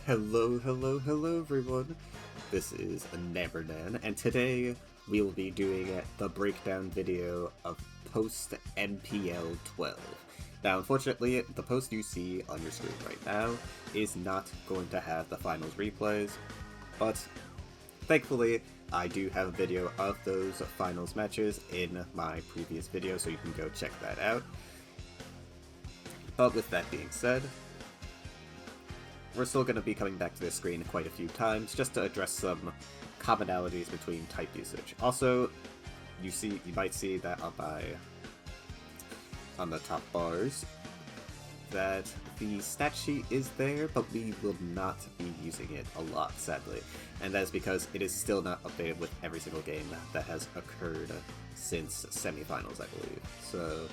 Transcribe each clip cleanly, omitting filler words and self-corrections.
Hello everyone. This is Nevernan, and today we will be doing the breakdown video of post MPL 12. Now, unfortunately, the post you see on your screen right now is not going to have the finals replays, but thankfully, I do have a video of those finals matches in my previous video, so you can go check that out. But with that being said, we're still going to be coming back to this screen quite a few times, just to address some commonalities between type usage. Also, you might see that on the top bars, that the stat sheet is there, but we will not be using it a lot, sadly. And that is because it is still not updated with every single game that has occurred since semifinals, I believe. So,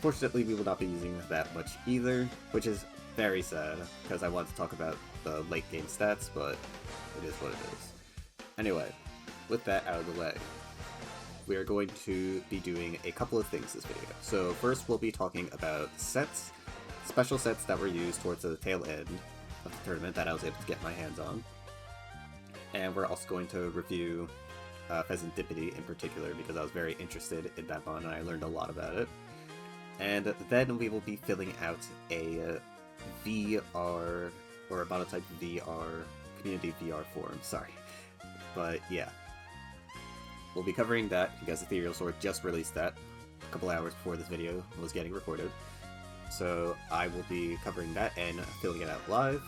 fortunately, we will not be using that much either, which is very sad, because I want to talk about the late game stats, but it is what it is. Anyway, with that out of the way, we are going to be doing a couple of things this video. So first we'll be talking about sets, special sets that were used towards the tail end of the tournament that I was able to get my hands on. And we're also going to review Pheasantipity in particular, because I was very interested in that mod and I learned a lot about it. And then we will be filling out a VR, or a monotype VR, community VR forum, sorry. But yeah, we'll be covering that because Ethereal Sword just released that a couple hours before this video was getting recorded. So I will be covering that and filling it out live,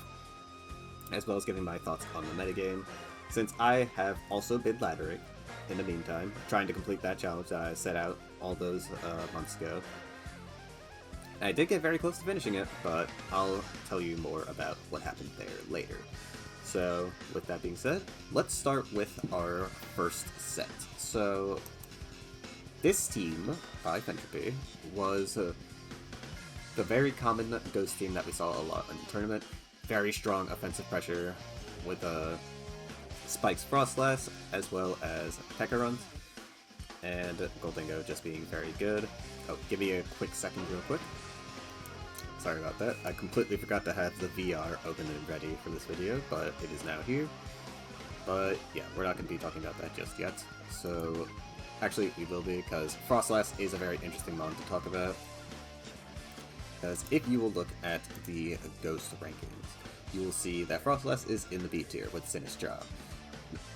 as well as giving my thoughts on the metagame, since I have also been laddering in the meantime, trying to complete that challenge that I set out all those months ago. I did get very close to finishing it, but I'll tell you more about what happened there later. So, with that being said, let's start with our first set. So, this team, by Entropy, was the very common Ghost team that we saw a lot in the tournament. Very strong offensive pressure with Spike's Frostlass, as well as P.E.K.K.A runs, and Goldingo just being very good. Oh, give me a quick second real quick. Sorry about that. I completely forgot to have the VR open and ready for this video, but it is now here. But yeah, we're not going to be talking about that just yet. So, actually we will be, because Frostlass is a very interesting mod to talk about. Because if you will look at the Ghost rankings, you will see that Frostlass is in the B tier with Sinus Jaw.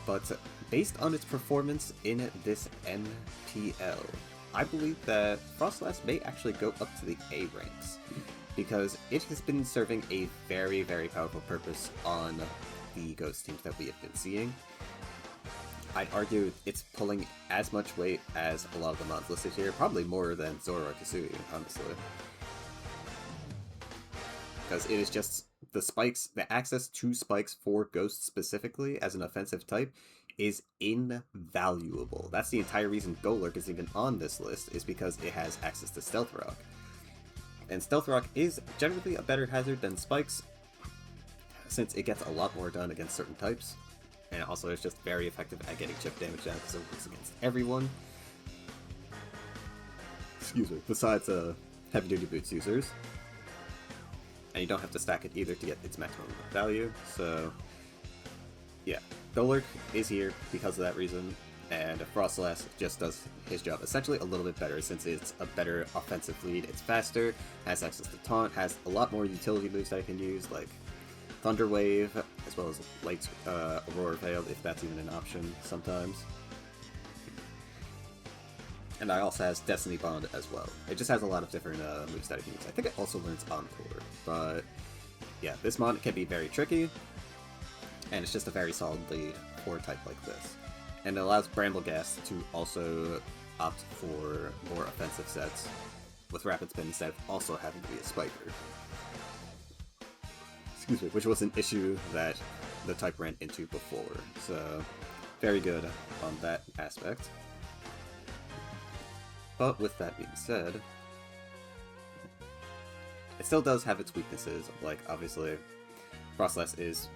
But based on its performance in this MPL, I believe that Frostlass may actually go up to the A ranks, because it has been serving a very, very powerful purpose on the Ghost teams that we have been seeing. I'd argue it's pulling as much weight as a lot of the mods listed here, probably more than Zoro or Kisui, honestly. Because it is just the spikes, the access to spikes for Ghost specifically as an offensive type is invaluable. That's the entire reason Golurk is even on this list, is because it has access to Stealth Rock. And Stealth Rock is generally a better hazard than Spikes, since it gets a lot more done against certain types, and also it's just very effective at getting chip damage down because it works against everyone. Excuse me. Besides heavy duty boots users. And you don't have to stack it either to get its maximum value, so yeah. Golurk is here because of that reason, and Frostlass just does his job essentially a little bit better, since it's a better offensive lead, it's faster, has access to taunt, has a lot more utility moves that I can use, like Thunder Wave, as well as Light Aurora Veil, if that's even an option sometimes. And I also has Destiny Bond as well. It just has a lot of different moves that I can use. I think it also learns Encore, but yeah, this mod can be very tricky, and it's just a very solid lead for a type like this. And it allows Brambleghast to also opt for more offensive sets with Rapid Spin instead of also having to be a Spiker. Excuse me, which was an issue that the type ran into before, so very good on that aspect. But with that being said, it still does have its weaknesses, like obviously Frostlass is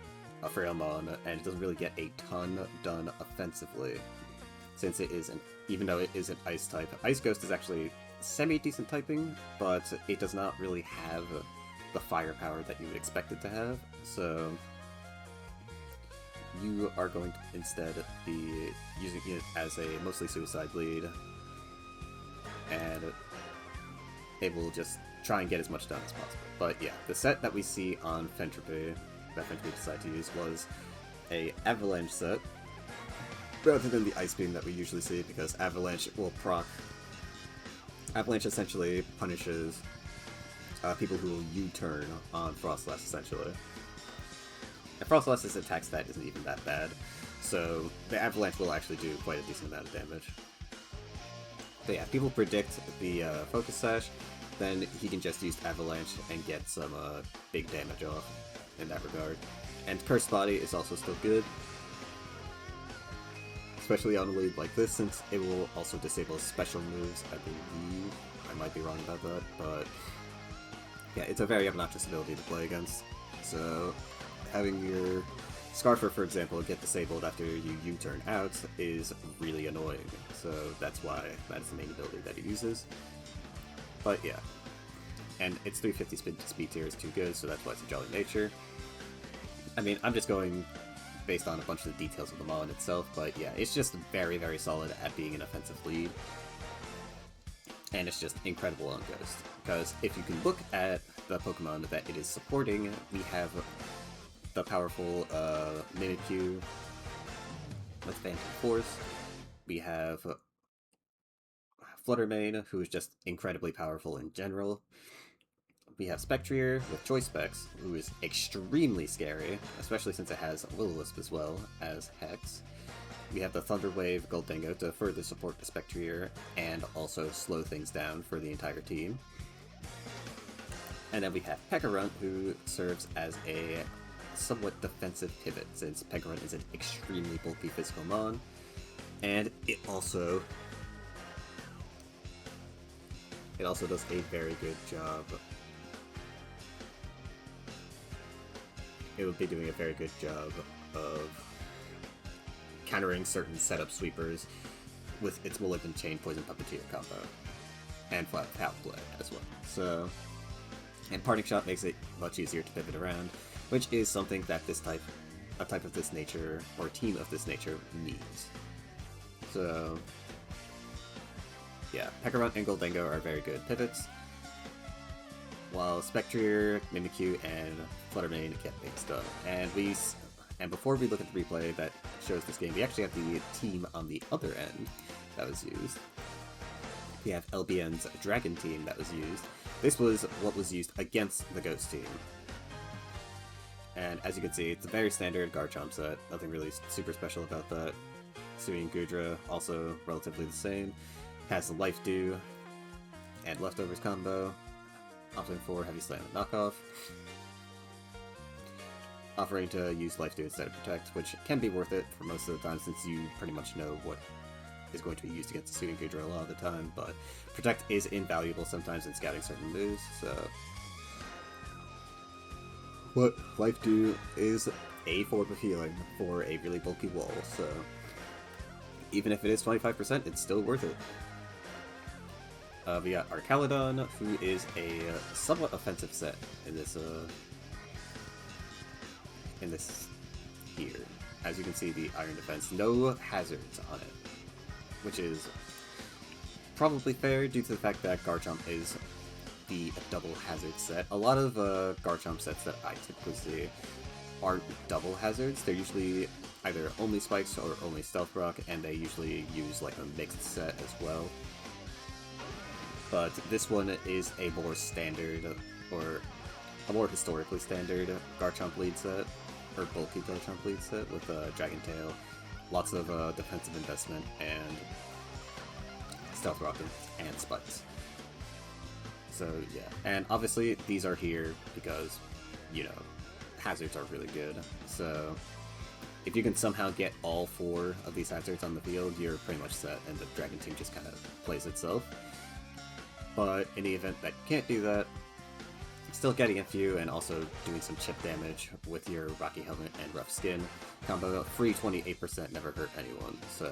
a frail mon, and it doesn't really get a ton done offensively, since it isn't, even though it is an Ice type. Ice Ghost is actually semi-decent typing, but it does not really have the firepower that you would expect it to have. So you are going to instead be using it as a mostly suicide lead, and it will just try and get as much done as possible. But yeah, the set that we see on Fentropy, that Fentropy decided to use, was a Avalanche set, rather than the Ice Beam that we usually see, because Avalanche will proc. Avalanche essentially punishes people who will U-turn on Frostlass, essentially. And Frostlass's attack stat isn't even that bad, so the Avalanche will actually do quite a decent amount of damage. But yeah, people predict the Focus Sash, then he can just use Avalanche and get some big damage off in that regard. And Cursed Body is also still good, especially on a lead like this, since it will also disable special moves, I believe. I might be wrong about that, but yeah, it's a very obnoxious ability to play against. So having your Scarfer, for example, get disabled after you U-turn out is really annoying. So that's why that is the main ability that he uses. But yeah, and its 350 speed tier is too good, so that's why it's a Jolly Nature. I mean, I'm just going based on a bunch of the details of the Mon itself, but yeah, it's just very, very solid at being an offensive lead. And it's just incredible on Ghost, because if you can look at the Pokemon that it is supporting, we have the powerful Mimikyu with Phantom Force, we have Fluttermane, who is just incredibly powerful in general. We have Spectrier with Choice Specs, who is extremely scary, especially since it has Will-O-Wisp as well as Hex. We have the Thunder Wave Gholdengo to further support the Spectrier and also slow things down for the entire team. And then we have Pekarunt, who serves as a somewhat defensive pivot, since Pekarunt is an extremely bulky physical mon, and it also does a very good job. It would be doing a very good job of countering certain setup sweepers with its Malignant Chain Poison Puppeteer combo, and Flat Power Play as well. So, and Parting Shot makes it much easier to pivot around, which is something that a type of this nature, or a team of this nature, needs. So yeah, Pekarunt and Gholdengo are very good pivots, while Spectrier, Mimikyu, and Fluttermane get things done. And before we look at the replay that shows this game, we actually have the team on the other end that was used. We have LBN's Dragon team that was used. This was what was used against the Ghost team. And as you can see, it's a very standard Garchomp set, nothing really super special about that. Sui and Gudra, also relatively the same. Has the Life Dew and Leftovers combo, opting for Heavy Slam and Knockoff. Offering to use Life Dew instead of Protect, which can be worth it for most of the time since you pretty much know what is going to be used against Sui and Gudra a lot of the time, but Protect is invaluable sometimes in scouting certain moves, so... What Life Dew is a form of healing for a really bulky wall, so... Even if it is 25%, it's still worth it. We got Arcaludon, who is a somewhat offensive set in this here. As you can see, the Iron Defense, no hazards on it, which is probably fair due to the fact that Garchomp is the double hazard set. A lot of Garchomp sets that I typically see aren't double hazards. They're usually either only Spikes or only Stealth Rock, and they usually use like a mixed set as well. But this one is a more standard, or a more historically standard Garchomp lead set, or bulky Garchomp lead set with Dragon Tail, lots of defensive investment, and Stealth Rock and Spikes. So yeah, and obviously these are here because, you know, hazards are really good. So if you can somehow get all 4 of these hazards on the field, you're pretty much set, and the Dragon team just kind of plays itself. But in the event that you can't do that, still getting a few and also doing some chip damage with your Rocky Helmet and Rough Skin combo, free 28% never hurt anyone, so...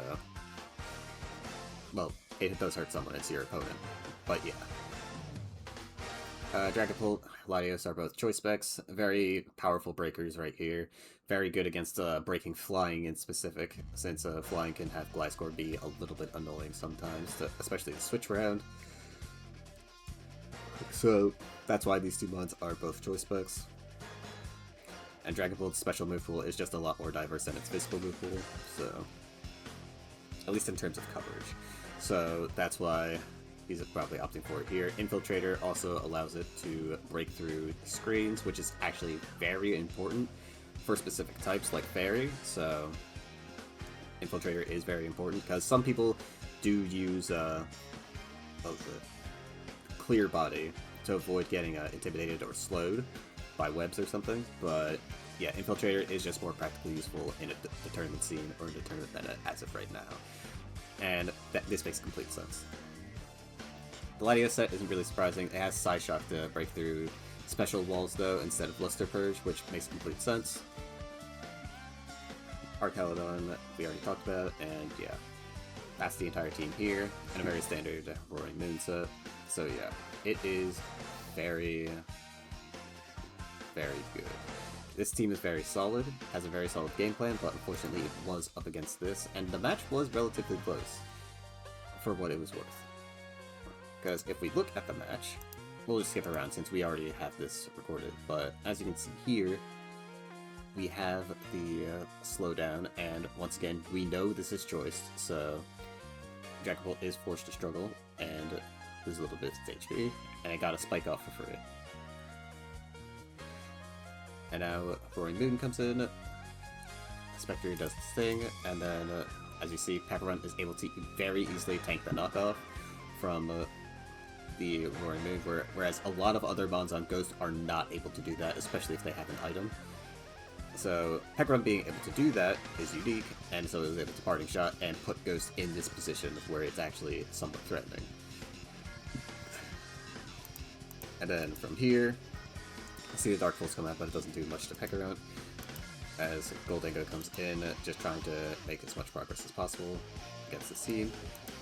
Well, it does hurt someone, it's your opponent, but yeah. Dragapult, Latios are both choice specs. Very powerful breakers right here. Very good against breaking flying in specific, since flying can have Gliscor be a little bit annoying sometimes, especially the switch round. So that's why these two mods are both choice specs. And Dragapult's special move pool is just a lot more diverse than its physical move pool, so at least in terms of coverage. So that's why he's probably opting for it here. Infiltrator also allows it to break through screens, which is actually very important for specific types like Fairy, so Infiltrator is very important, because some people do use Clear Body to avoid getting intimidated or slowed by webs or something, but yeah, Infiltrator is just more practically useful in a tournament scene or in a tournament meta as of right now, and this makes complete sense. The Latios set isn't really surprising. It has Psy Shock to break through special walls though, instead of Luster Purge, which makes complete sense. Archaladon, we already talked about, and yeah, that's the entire team here, and a very standard Roaring Moon set. So yeah, it is very, very good. This team is very solid, has a very solid game plan, but unfortunately it was up against this, and the match was relatively close for what it was worth. Because if we look at the match, we'll just skip around since we already have this recorded, but as you can see here, we have the slowdown, and once again, we know this is choiced, so Dragapult is forced to struggle, and lose a little bit of HP, and it got a spike off for free. And now Roaring Moon comes in, Spectre does its thing, and then, as you see, Pepperrun is able to very easily tank the knockoff from the Roaring Moon, whereas a lot of other mons on Ghost are not able to do that, especially if they have an item. So Pepperrun being able to do that is unique, and so it was able to Parting Shot and put Ghost in this position where it's actually somewhat threatening. And then from here, see the Dark Pulse come out, but it doesn't do much to Pepperrun, as Gholdengo comes in, just trying to make as much progress as possible against the team.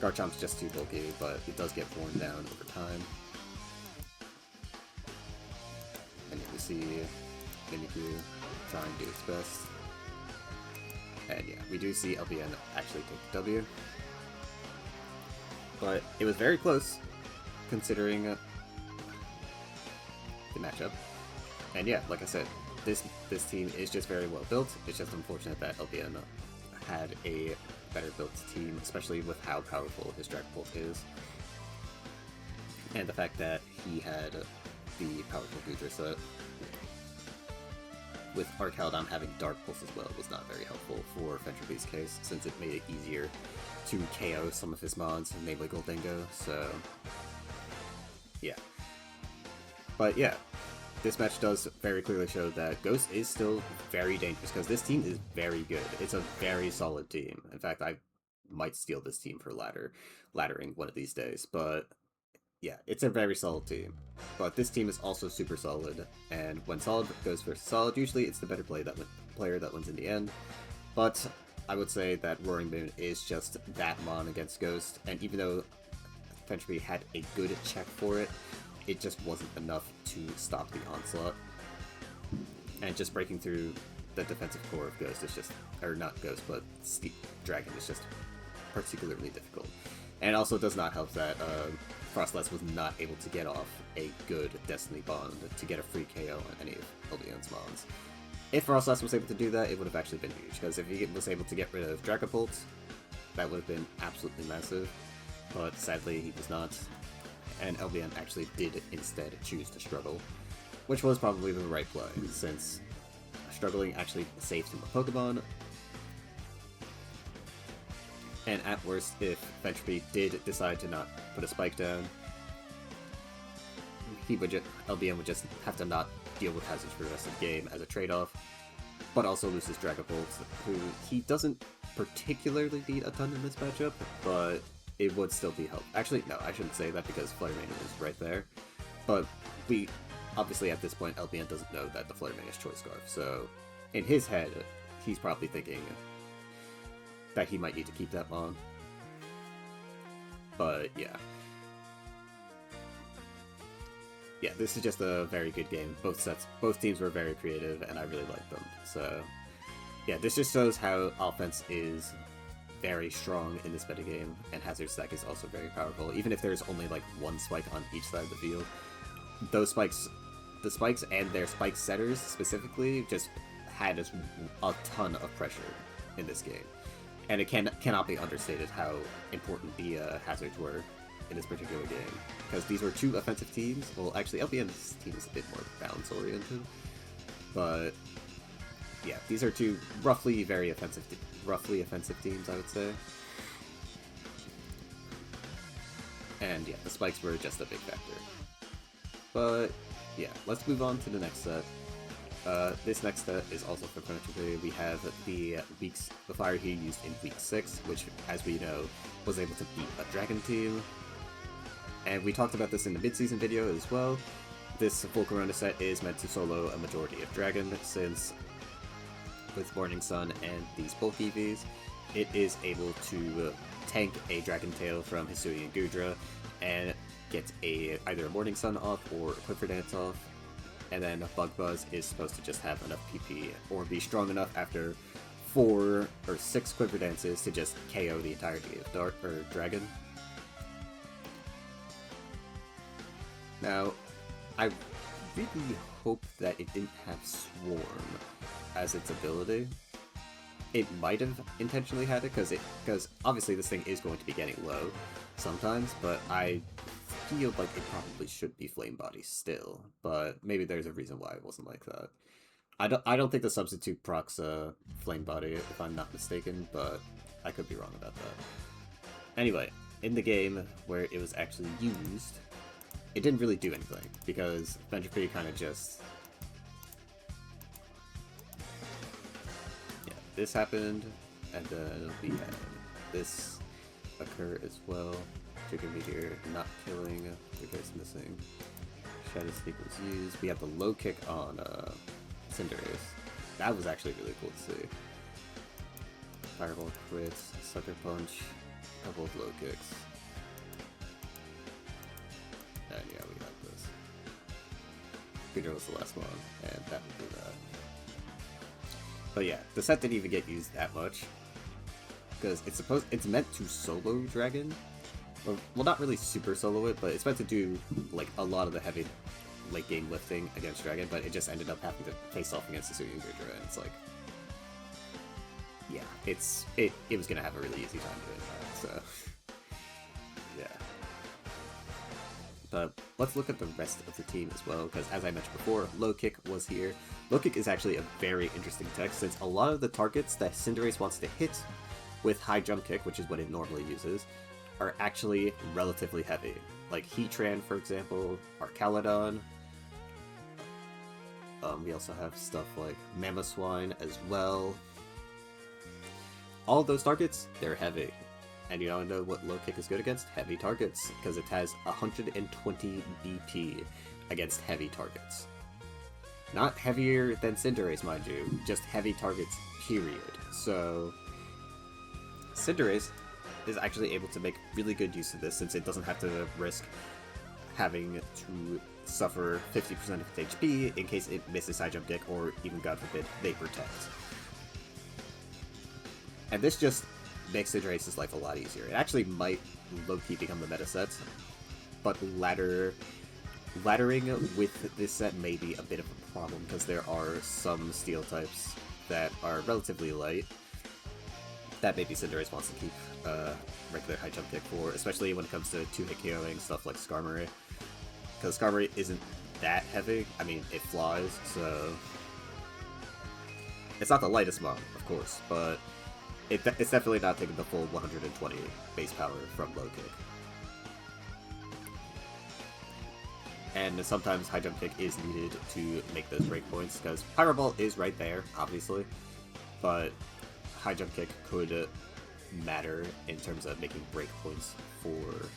Garchomp's just too bulky, but it does get worn down over time. And you can see Mimikyu trying to do its best. And yeah, we do see LPN actually take the W. But it was very close, considering the matchup. And yeah, like I said, this team is just very well built. It's just unfortunate that LPN had a better built team, especially with how powerful his Dragapult is. And the fact that he had the powerful Goodra set, with Archaladon having Dark Pulse as well, was not very helpful for Venturbee's case, since it made it easier to KO some of his mons, namely Gholdengo, so yeah. But yeah, this match does very clearly show that Ghost is still very dangerous, because this team is very good. It's a very solid team. In fact, I might steal this team for laddering one of these days, but yeah, it's a very solid team. But this team is also super solid, and when solid goes versus solid, usually it's the better player that wins in the end. But I would say that Roaring Moon is just that mon against Ghost, and even though Venturebee had a good check for it, it just wasn't enough to stop the onslaught. And just breaking through the defensive core of Ghost is just, or not Ghost, but Steep Dragon is just particularly difficult. And it also does not help that Frostless was not able to get off a good Destiny Bond to get a free KO on any of LBN's mons. If Frostless was able to do that, it would have actually been huge, because if he was able to get rid of Dragapult, that would have been absolutely massive. But sadly, he was not, and LBN actually did instead choose to struggle, which was probably the right play, since struggling actually saved him a Pokemon. And at worst, if Venturebee did decide to not put a spike down, LBN would just have to not deal with hazards for the rest of the game as a trade-off, but also loses Dragapult, who he doesn't particularly need a ton in this matchup, but it would still be helpful. Actually, no, I shouldn't say that, because Flare Mane is right there. But we, obviously at this point, LBN doesn't know that the Flare Mane is Choice Scarf, so in his head, he's probably thinking that he might need to keep that mon. But yeah. yeah, this is just a very good game. Both teams were very creative, and I really liked them. So, yeah, this just shows how offense is very strong in this metagame, and Hazard Stack is also very powerful. Even if there's only like one spike on each side of the field, those spikes, the spikes and their spike setters specifically, just had a ton of pressure in this game. And it cannot be understated how important the hazards were in this particular game. Because these were two offensive teams. Well, actually, LBN's team is a bit more balance-oriented. But, yeah, these are two roughly offensive teams, I would say. And, yeah, the spikes were just a big factor. But, yeah, let's move on to the next set. This next set is also for Furniture. We have the fire he used in Week 6, which, as we know, was able to beat a Dragon team. And we talked about this in the mid-season video as well. This full Corona set is meant to solo a majority of Dragon, since with Morning Sun and these bulk EVs, it is able to tank a Dragon Tail from Hisui and Gudra, and get either a Morning Sun off or a Quiver Dance off. And then Bug Buzz is supposed to just have enough PP, or be strong enough after 4 or 6 Quiver Dances to just KO the entirety of Dragon. Now, I really hope that it didn't have Swarm as its ability. It might have intentionally had it, because obviously this thing is going to be getting low sometimes, but I feel like it probably should be Flame Body still, but maybe there's a reason why it wasn't like that. I don't think the substitute procs Flame Body, if I'm not mistaken, but I could be wrong about that. Anyway, in the game where it was actually used, it didn't really do anything, because Ventripede kind of just... yeah, this happened, and then we had this occur as well. Trigger Meteor not killing, Trigger's missing. Shadow Sneak was used. We had the low kick on Cinderace. That was actually really cool to see. Fireball crits, Sucker Punch, a couple of low kicks. And yeah, we got this. Peter was the last one, and that would be that. But yeah, the set didn't even get used that much, because it's meant to solo Dragon. Well, not really super solo it, but it's meant to do like a lot of the heavy late game lifting against Dragon, but it just ended up having to face off against Hisui and Gudra, and it's like, yeah, it was gonna have a really easy time doing that, so yeah. But let's look at the rest of the team as well, because as I mentioned before, Low Kick was here. Low Kick is actually a very interesting tech, since a lot of the targets that Cinderace wants to hit with High Jump Kick, which is what it normally uses, are actually relatively heavy. Like Heatran, for example, or Caledon. We also have stuff like Mamoswine as well. All of those targets, they're heavy. And you don't know what Low Kick is good against? Heavy targets, because it has 120 BP against heavy targets. Not heavier than Cinderace, mind you, just heavy targets, period. So, Cinderace is actually able to make really good use of this, since it doesn't have to risk having to suffer 50% of its HP in case it misses High Jump Kick, or even, God forbid, they protect. And this just makes Cindrace's life a lot easier. It actually might low-key become the meta set, but laddering with this set may be a bit of a problem, because there are some steel types that are relatively light that maybe Cinderace wants to keep regular High Jump Kick for, especially when it comes to 2-hit KOing stuff like Skarmory. Because Skarmory isn't that heavy. I mean, it flies, so... it's not the lightest mon, of course, but it's definitely not taking the full 120 base power from Low Kick. And sometimes High Jump Kick is needed to make those breakpoints, because Pyro Ball is right there, obviously, but High Jump Kick could matter in terms of making breakpoints for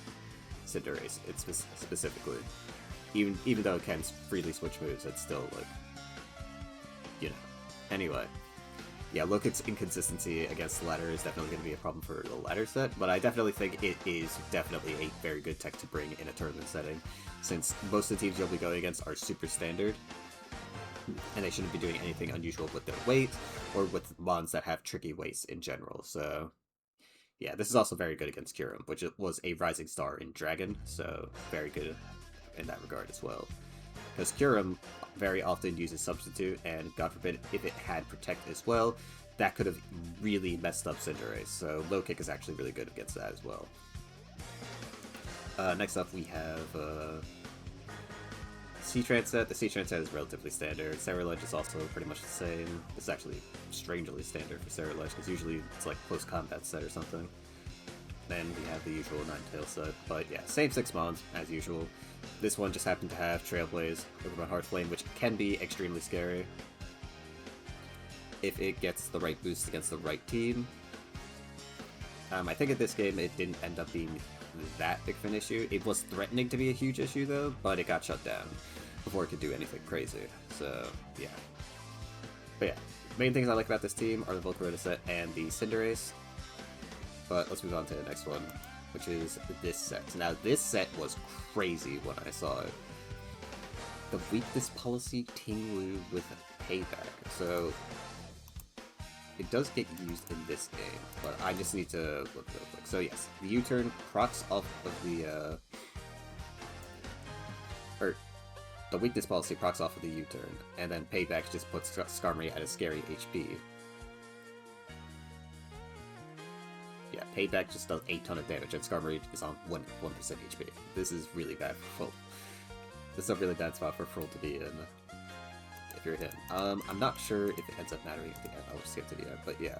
Cinderace, specifically. Even though it can freely switch moves, it's still, like, you know. Anyway, Yeah, Lokic's inconsistency against the ladder is definitely going to be a problem for the ladder set, but I definitely think it is definitely a very good tech to bring in a tournament setting, since most of the teams you'll be going against are super standard, and they shouldn't be doing anything unusual with their weight, or with mons that have tricky weights in general, so... Yeah, this is also very good against Kyurem, which was a rising star in Dragon, so very good in that regard as well. Because Kyurem very often uses Substitute, and God forbid if it had Protect as well, that could have really messed up Cinderace, so Low Kick is actually really good against that as well. Next up we have C-Trans set. The C-Trans set is relatively standard. Cerulege is also pretty much the same. It's actually strangely standard for Cerulege, because usually it's like close combat set or something. Then we have the usual Ninetales set, but yeah, same 6 mons as usual. This one just happened to have Trailblaze, Pokemon Heart Flame, which can be extremely scary if it gets the right boost against the right team. I think in this game it didn't end up being that big of an issue. It was threatening to be a huge issue though, but it got shut down before it could do anything crazy, so yeah. But yeah, main things I like about this team are the Volcarona set and the Cinderace. But let's move on to the next one, which is this set. Now this set was crazy when I saw it. The weakness policy Tinglu with Payback. So it does get used in this game, but I just need to look real quick. So yes, the U-turn procs off of the the weakness policy procs off of the U-turn, and then Payback just puts Skarmory at a scary HP. Yeah, Payback just does a ton of damage, and Skarmory is on 1% HP. This is really bad for Full. This is a really bad spot for Full to be in, if you're him. I'm not sure if it ends up mattering at the end. I'll just skip to the end, but yeah.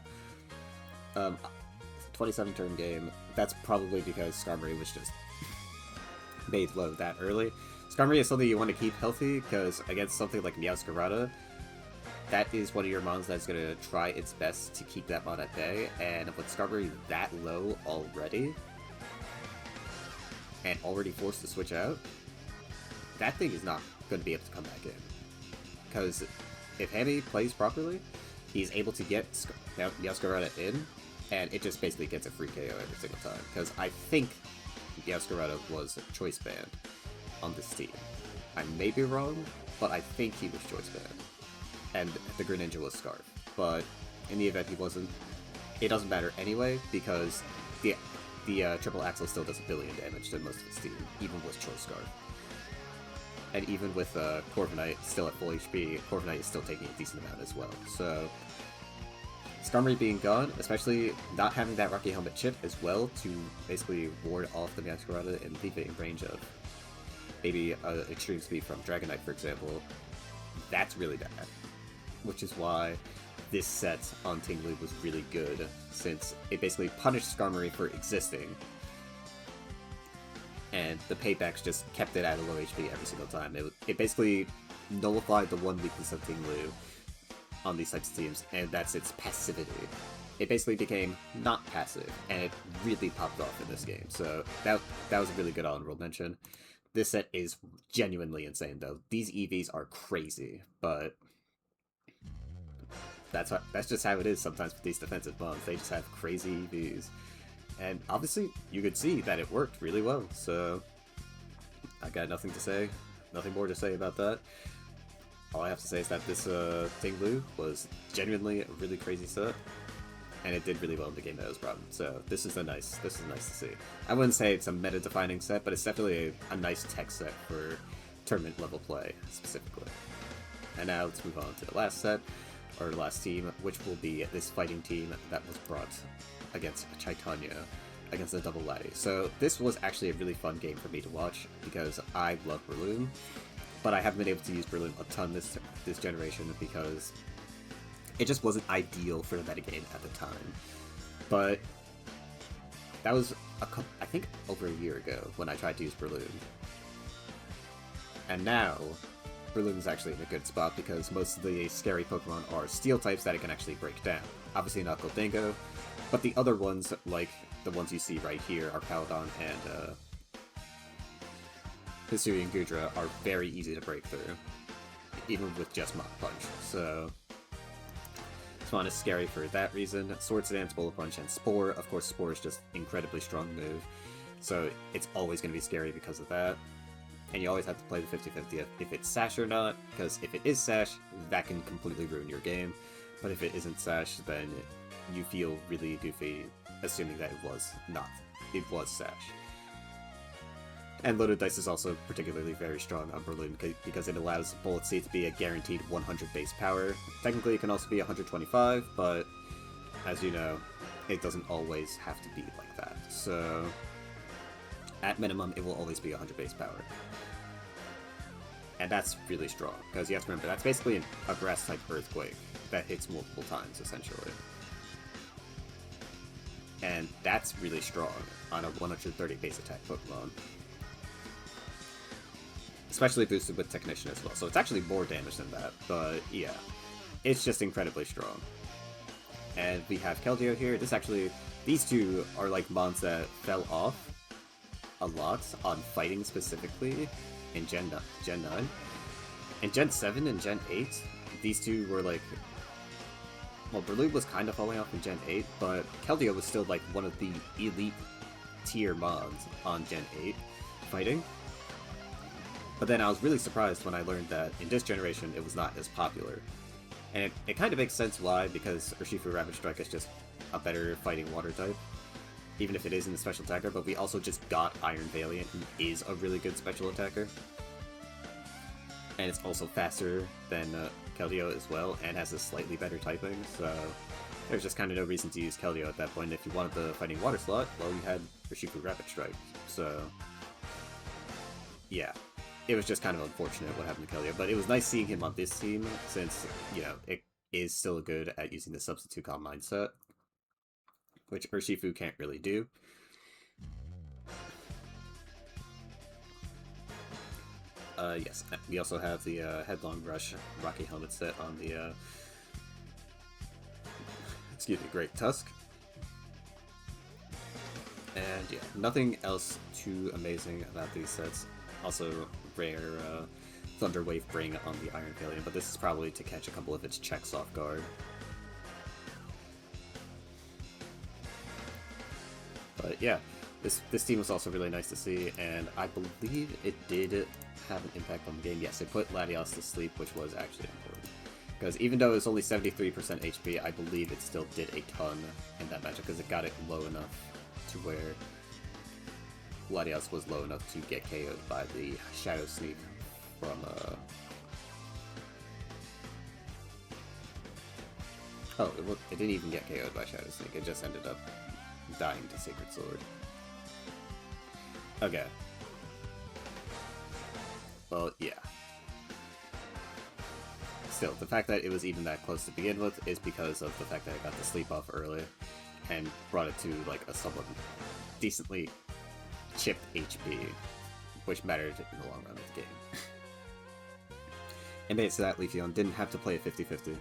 27 turn game, that's probably because Skarmory was just made low that early. Skarmory is something you want to keep healthy, because against something like Meowscarada, that is one of your mons that's going to try its best to keep that mon at bay, and with Skarmory that low already, and already forced to switch out, that thing is not going to be able to come back in. Because if Hammy plays properly, he's able to get Meowscarada in, and it just basically gets a free KO every single time. Because I think Meowscarada was choice banned on this team. I may be wrong, but I think he was choice banned. And the Greninja was Scarf. But in the event he wasn't, it doesn't matter anyway, because the Triple Axle still does 1 billion damage to most of his team, even with Choice Scarf. And even with Corviknight still at full HP, Corviknight is still taking a decent amount as well. So Skarmory being gone, especially not having that Rocky Helmet chip as well to basically ward off the Meowscarada and leave it in range of maybe Extreme Speed from Dragonite, for example, that's really bad. Which is why this set on Tinglu was really good, since it basically punished Skarmory for existing, and the Paybacks just kept it at a low HP every single time. It basically nullified the one weakness of Tinglu on these types of teams, and that's its passivity. It basically became not passive, and it really popped off in this game, so that was a really good honorable mention. This set is genuinely insane, though. These EVs are crazy, but that's just how it is sometimes with these defensive mons. They just have crazy EVs. And obviously, you could see that it worked really well, so I got nothing more to say about that. All I have to say is that this Tinglu was genuinely a really crazy set, and it did really well in the game that it was brought in. So this is nice to see. I wouldn't say it's a meta-defining set, but it's definitely a nice tech set for tournament level play specifically. And now let's move on to the last set, or last team, which will be this fighting team that was brought against Chaitanya, against the double laddie. So this was actually a really fun game for me to watch, because I love Breloom, but I haven't been able to use Breloom a ton this generation, because it just wasn't ideal for the metagame at the time. But that was, I think, over a year ago when I tried to use Breloom. And now, Breloom is actually in a good spot, because most of the scary Pokemon are Steel types that it can actually break down. Obviously not Gholdengo, but the other ones, like the ones you see right here, are Paladon and Hisuian Gudra, are very easy to break through, even with just Mach Punch. So Swan is scary for that reason. Swords Dance, Bullet Punch, and Spore. Of course, Spore is just incredibly strong move, so it's always going to be scary because of that. And you always have to play the 50-50 if it's Sash or not, because if it is Sash, that can completely ruin your game. But if it isn't Sash, then you feel really goofy, assuming that it was not. It was Sash. And Loaded Dice is also particularly very strong on Berlin because it allows Bullet Seed to be a guaranteed 100 base power. Technically it can also be 125, but as you know, it doesn't always have to be like that. So at minimum, it will always be 100 base power. And that's really strong, because you have to remember, that's basically a grass-type Earthquake that hits multiple times, essentially. And that's really strong on a 130 base attack Pokemon. Especially boosted with Technician as well, so it's actually more damage than that, but yeah. It's just incredibly strong. And we have Keldeo here. These two are like mons that fell off a lot on fighting specifically in Gen 9. In Gen 7 and Gen 8, these two were like... Well, Berlin was kind of falling off in Gen 8, but Keldeo was still like one of the elite tier mons on Gen 8 fighting. But then I was really surprised when I learned that in this generation it was not as popular. And it kind of makes sense why, because Urshifu Rapid Strike is just a better fighting water type. Even if it isn't a special attacker, but we also just got Iron Valiant, who is a really good special attacker. And it's also faster than Keldeo as well, and has a slightly better typing, so there's just kind of no reason to use Keldeo at that point. If you wanted the fighting water slot, well, you had Urshifu Rapid Strike, so yeah. It was just kind of unfortunate what happened to Keldeo, but it was nice seeing him on this team, since, you know, it is still good at using the Substitute Calm mindset, which Urshifu can't really do. Yes, we also have the Headlong Rush Rocky Helmet set on the, excuse me, Great Tusk. And yeah, nothing else too amazing about these sets. Also, rare Thunder Wave Bring on the Iron Valiant, but this is probably to catch a couple of its checks off guard. But yeah, this team was also really nice to see, and I believe it did have an impact on the game. Yes, it put Latios to sleep, which was actually important. Because even though it was only 73% HP, I believe it still did a ton in that matchup, because it got it low enough to where Latios was low enough to get KO'd by the Shadow Sneak from, Oh, it didn't even get KO'd by Shadow Sneak, it just ended up dying to Sacred Sword. Okay. Well, yeah. Still, the fact that it was even that close to begin with is because of the fact that it got the sleep off early and brought it to, like, a somewhat decently chipped HP, which mattered in the long run of the game. And made it so that Leafeon didn't have to play a 50-50.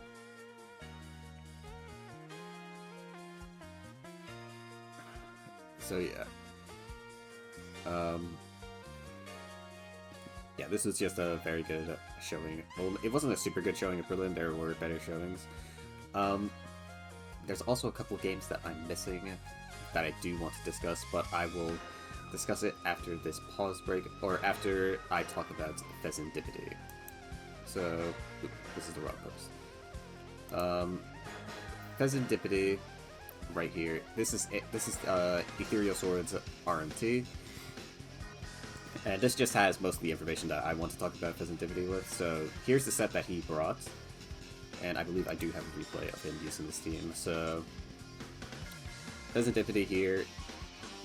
So yeah. Yeah, this was just a very good showing. Well, it wasn't a super good showing at Berlin, there were better showings. There's also a couple games that I'm missing that I do want to discuss, but I will discuss it after this pause break, or after I talk about Pheasantipity. So, this is the wrong post. Pheasantipity, right here. This is Ethereal Sword's RMT. And this just has most of the information that I want to talk about Pheasantipity with. So here's the set that he brought, and I believe I do have a replay of him using this team. So Pheasantipity here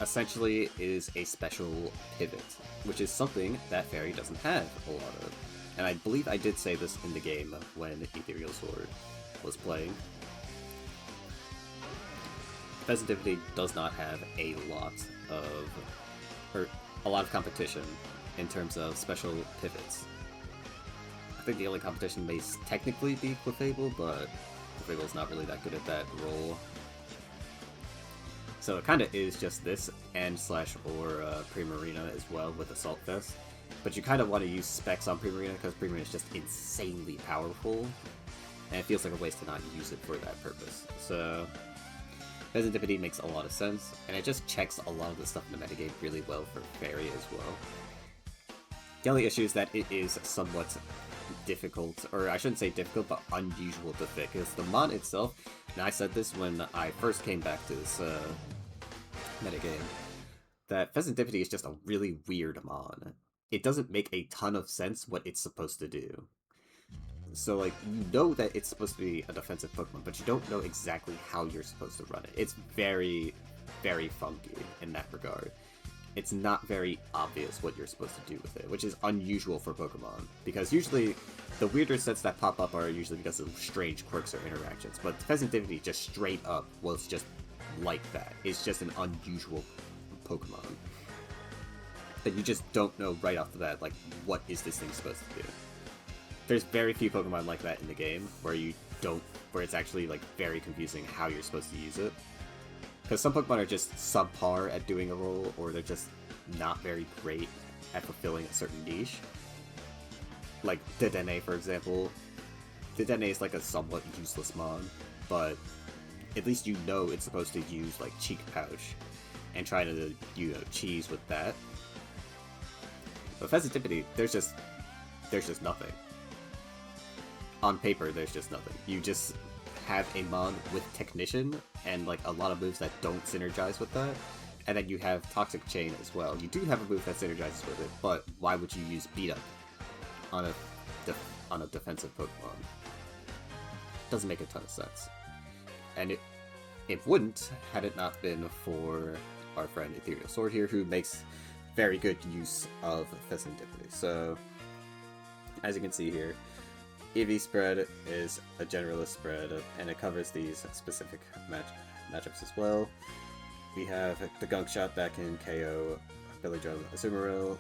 essentially is a special pivot, which is something that Fairy doesn't have a lot of. And I believe I did say this in the game when Ethereal Sword was playing. Pheasantipity does not have a lot of competition in terms of special pivots. I think the only competition may technically be Clefable, but Clefable's not really that good at that role. So it kind of is just this and /or Primarina as well with Assault Vest. But you kind of want to use specs on Primarina because Primarina is just insanely powerful. and it feels like a waste to not use it for that purpose. So Serendipity makes a lot of sense, and it just checks a lot of the stuff in the metagame really well for Fairy as well. The only issue is that it is somewhat difficult, or I shouldn't say difficult, but unusual to fit, because the mon itself, and I said this when I first came back to this metagame, that Serendipity is just a really weird mon. It doesn't make a ton of sense what it's supposed to do. So, like, you know that it's supposed to be a defensive Pokemon, but you don't know exactly how you're supposed to run it. It's very, very funky in that regard. It's not very obvious what you're supposed to do with it, which is unusual for Pokemon, because usually the weirder sets that pop up are usually because of strange quirks or interactions, but Serendipity just straight up was just like that. It's just an unusual Pokemon that you just don't know right off the bat, like, what is this thing supposed to do? There's very few Pokemon like that in the game where where it's actually, like, very confusing how you're supposed to use it. Because some Pokemon are just subpar at doing a role, or they're just not very great at fulfilling a certain niche. Like Dedenne, for example. Dedenne is like a somewhat useless mon, but at least you know it's supposed to use, like, Cheek Pouch and try to, you know, cheese with that. But Serendipity, there's just nothing. On paper, there's just nothing. You just have a mon with Technician and, like, a lot of moves that don't synergize with that, and then you have Toxic Chain as well. You do have a move that synergizes with it, but why would you use Beat Up on a defensive Pokemon? Doesn't make a ton of sense. And it wouldn't had it not been for our friend Ethereal Sword here, who makes very good use of Serendipity. So, as you can see here, EV spread is a generalist spread, and it covers these specific matchups as well. We have the Gunk Shot that can KO Billy Joe Azumarill,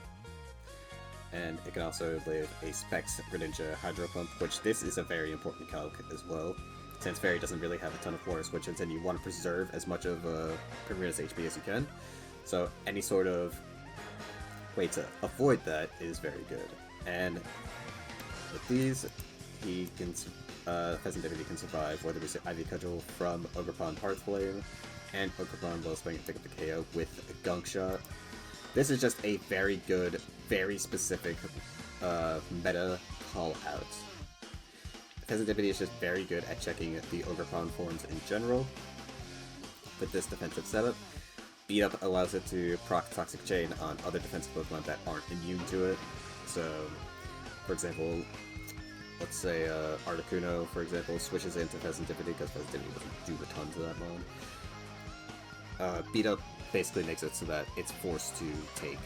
and it can also live a Specs Greninja Hydro Pump, which this is a very important calc as well, since Fairy doesn't really have a ton of Water Switches, and you want to preserve as much of Primarina's HP as you can. So any sort of way to avoid that is very good. And with these, Serendipity can survive whether it's Ivy Cudgel from Ogerpon Hearthflame, and Ogerpon will swing and pick up the KO with a Gunk Shot. This is just a very good, very specific meta call out. Serendipity is just very good at checking the Ogerpon forms in general with this defensive setup. Beat Up allows it to proc Toxic Chain on other defensive Pokemon that aren't immune to it. So, for example, let's say Articuno, for example, switches into Serendipity because Serendipity doesn't do a ton to that mon. Beat Up basically makes it so that it's forced to take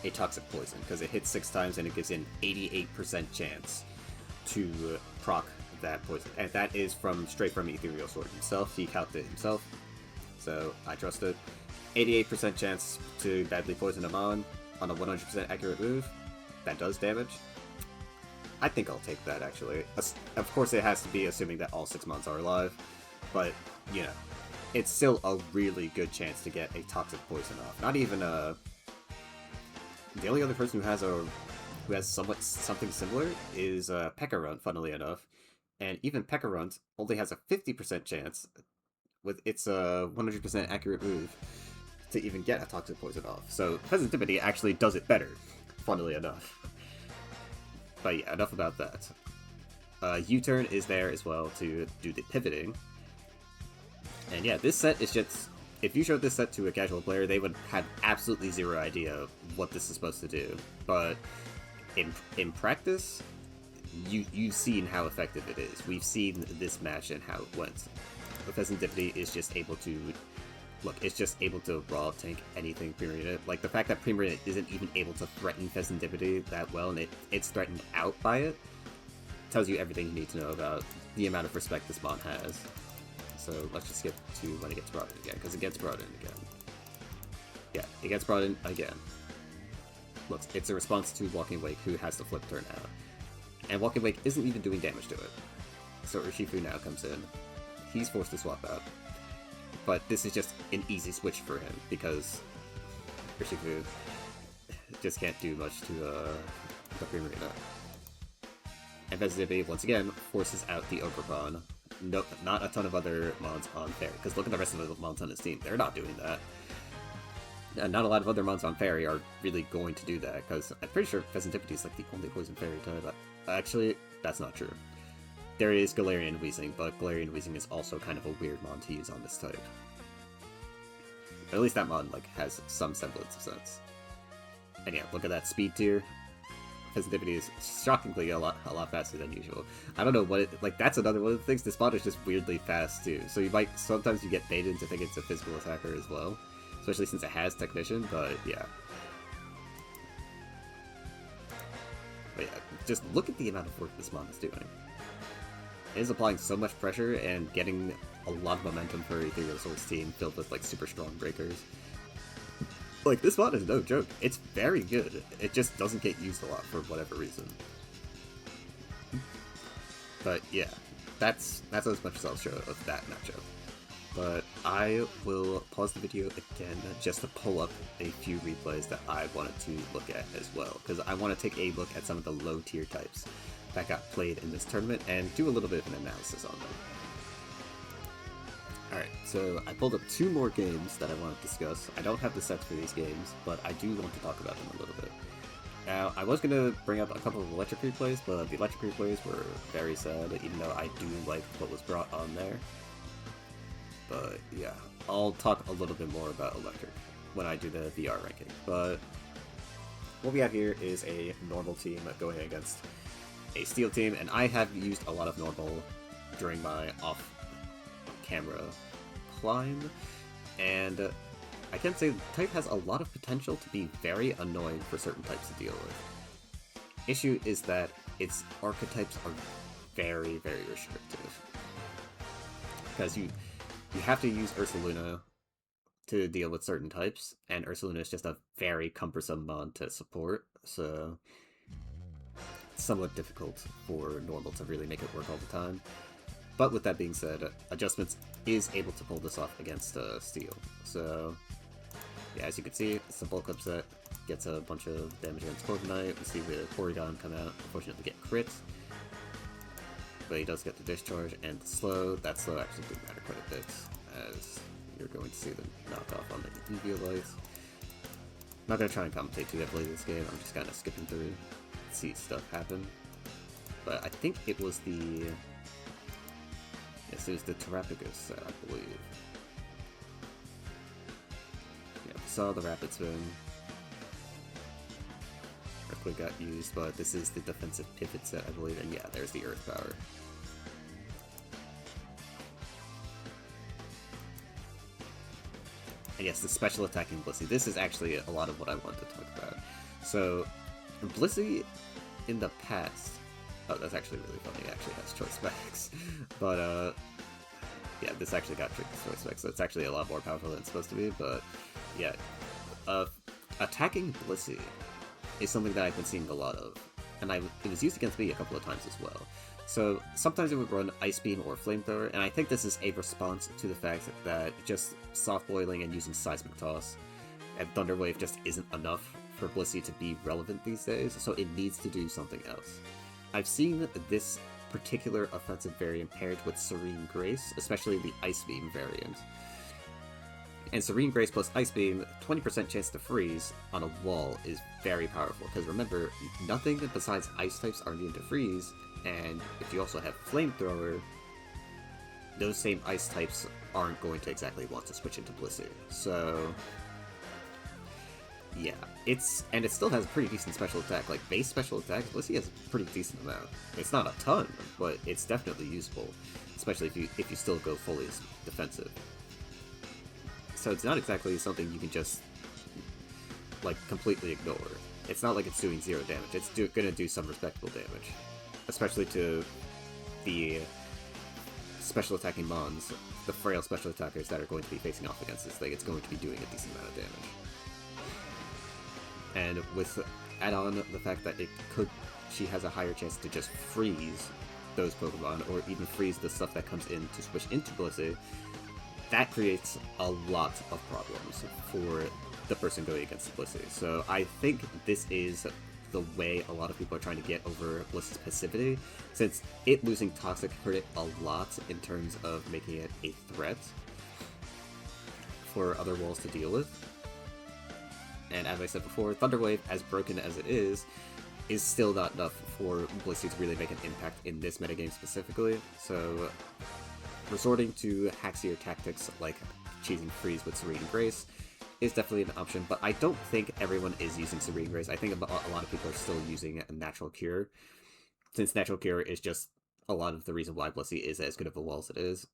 a Toxic Poison, because it hits 6 times and it gives an 88% chance to proc that poison. And that is straight from Ethereal Sword himself. He calculated it himself, so I trust it. 88% chance to badly poison a mon on a 100% accurate move. That does damage. I think I'll take that, actually. Of course, it has to be assuming that all 6 mons are alive, but, you know, it's still a really good chance to get a Toxic Poison off. Not even a... The only other person who has something similar is Pekarunt, funnily enough, and even Pekarunt only has a 50% chance with its 100% accurate move to even get a Toxic Poison off. So Serendipity actually does it better, funnily enough. But yeah, enough about that. U-Turn is there as well to do the pivoting. And yeah, this set is just... If you showed this set to a casual player, they would have absolutely zero idea what this is supposed to do. But in practice, you've seen how effective it is. We've seen this match and how it went. Serendipity is just able to... Look, it's just able to raw tank anything Primarina. Like, the fact that Primarina isn't even able to threaten Serendipity that well, and it's threatened out by it, tells you everything you need to know about the amount of respect this mon has. So let's just skip to when it gets brought in again, because it gets brought in again. Yeah, it gets brought in again. Look, it's a response to Walking Wake, who has the flip turn out. And Walking Wake isn't even doing damage to it. So Urshifu now comes in. He's forced to swap out. But this is just an easy switch for him, because Urshifu just can't do much to the Primarina. And Festivity, once again, forces out the Ogre. No, not a ton of other mons on Fairy, because look at the rest of the mons on his team. They're not doing that. And not a lot of other mons on Fairy are really going to do that, because I'm pretty sure Festivity is like the only Poison Fairy type. Actually, that's not true. There is Galarian Weezing, but Galarian Weezing is also kind of a weird mon to use on this type. But at least that mon like has some semblance of sense. And yeah, look at that speed tier. Festivity is shockingly a lot faster than usual. I don't know what it like. That's another one of the things. This mod is just weirdly fast too. So you might sometimes you get baited into thinking it's a physical attacker as well, especially since it has Technician. But yeah. But yeah, just look at the amount of work this mod is doing. It is applying so much pressure and getting a lot of momentum for Ethereal Sword's team filled with like super strong breakers. Like, this mod is no joke. It's very good. It just doesn't get used a lot for whatever reason. But yeah, that's as much as I'll show of that matchup. But I will pause the video again just to pull up a few replays that I wanted to look at as well, because I want to take a look at some of the low tier types that got played in this tournament and do a little bit of an analysis on them. Alright, so I pulled up 2 more games that I want to discuss. I don't have the sets for these games, but I do want to talk about them a little bit. Now, I was going to bring up a couple of electric replays, but the electric replays were very sad, even though I do like what was brought on there. But yeah, I'll talk a little bit more about electric when I do the VR ranking. But what we have here is a normal team going against a steel team, and I have used a lot of normal during my off-camera climb, and I can say the type has a lot of potential to be very annoying for certain types to deal with. Issue is that its archetypes are very, very restrictive. Because you have to use Ursaluna to deal with certain types, and Ursaluna is just a very cumbersome mod to support, so it's somewhat difficult for normal to really make it work all the time. But with that being said, Adjustments is able to pull this off against Steel. So yeah, as you can see, it's a bulk up set, gets a bunch of damage against Corviknight. We see the Porygon come out, unfortunately get crit, but he does get the Discharge and the slow. That slow actually did matter quite a bit, as you're going to see the knockoff on the Eviolite. I'm not going to try and commentate too heavily this game, I'm just kind of skipping through, see stuff happen. But I think it was the... Yes, it was the Terapagos set, I believe. Yeah, we saw the Rapid Spin. Earthquake got used, but this is the defensive pivot set, I believe, and yeah, there's the Earth Power. And yes, the special attacking Blissey. This is actually a lot of what I wanted to talk about. So, Blissey in the past... Oh, that's actually really funny. It actually has choice specs. But, yeah, this actually got tricked to choice specs, so it's actually a lot more powerful than it's supposed to be, but, yeah. Attacking Blissey is something that I've been seeing a lot of, and it was used against me a couple of times as well. So, sometimes it would run Ice Beam or Flamethrower, and I think this is a response to the fact that just soft boiling and using Seismic Toss and Thunder Wave just isn't enough for Blissey to be relevant these days, so it needs to do something else. I've seen this particular offensive variant paired with Serene Grace, especially the Ice Beam variant. And Serene Grace plus Ice Beam, 20% chance to freeze on a wall is very powerful, because remember, nothing besides ice types are immune to freeze, and if you also have Flamethrower, those same ice types aren't going to exactly want to switch into Blissey. So yeah, it still has a pretty decent special attack. Like, base special attack, Blissey has a pretty decent amount. It's not a ton, but it's definitely usable, especially if you still go fully defensive. So it's not exactly something you can just, like, completely ignore. It's not like it's doing 0 damage. It's gonna do some respectable damage, especially to the special attacking mons, the frail special attackers that are going to be facing off against this thing. It's going to be doing a decent amount of damage. And with add on the fact that she has a higher chance to just freeze those Pokemon, or even freeze the stuff that comes in to switch into Blissey, that creates a lot of problems for the person going against Blissey. So I think this is the way a lot of people are trying to get over Bliss's passivity, since it losing Toxic hurt it a lot in terms of making it a threat for other walls to deal with. And as I said before, Thunder Wave, as broken as it is still not enough for Blissey to really make an impact in this metagame specifically, so resorting to haxier tactics like cheesing Freeze with Serene Grace is definitely an option, but I don't think everyone is using Serene Grace. I think a lot of people are still using Natural Cure, since Natural Cure is just a lot of the reason why Blissey is as good of a wall as it is.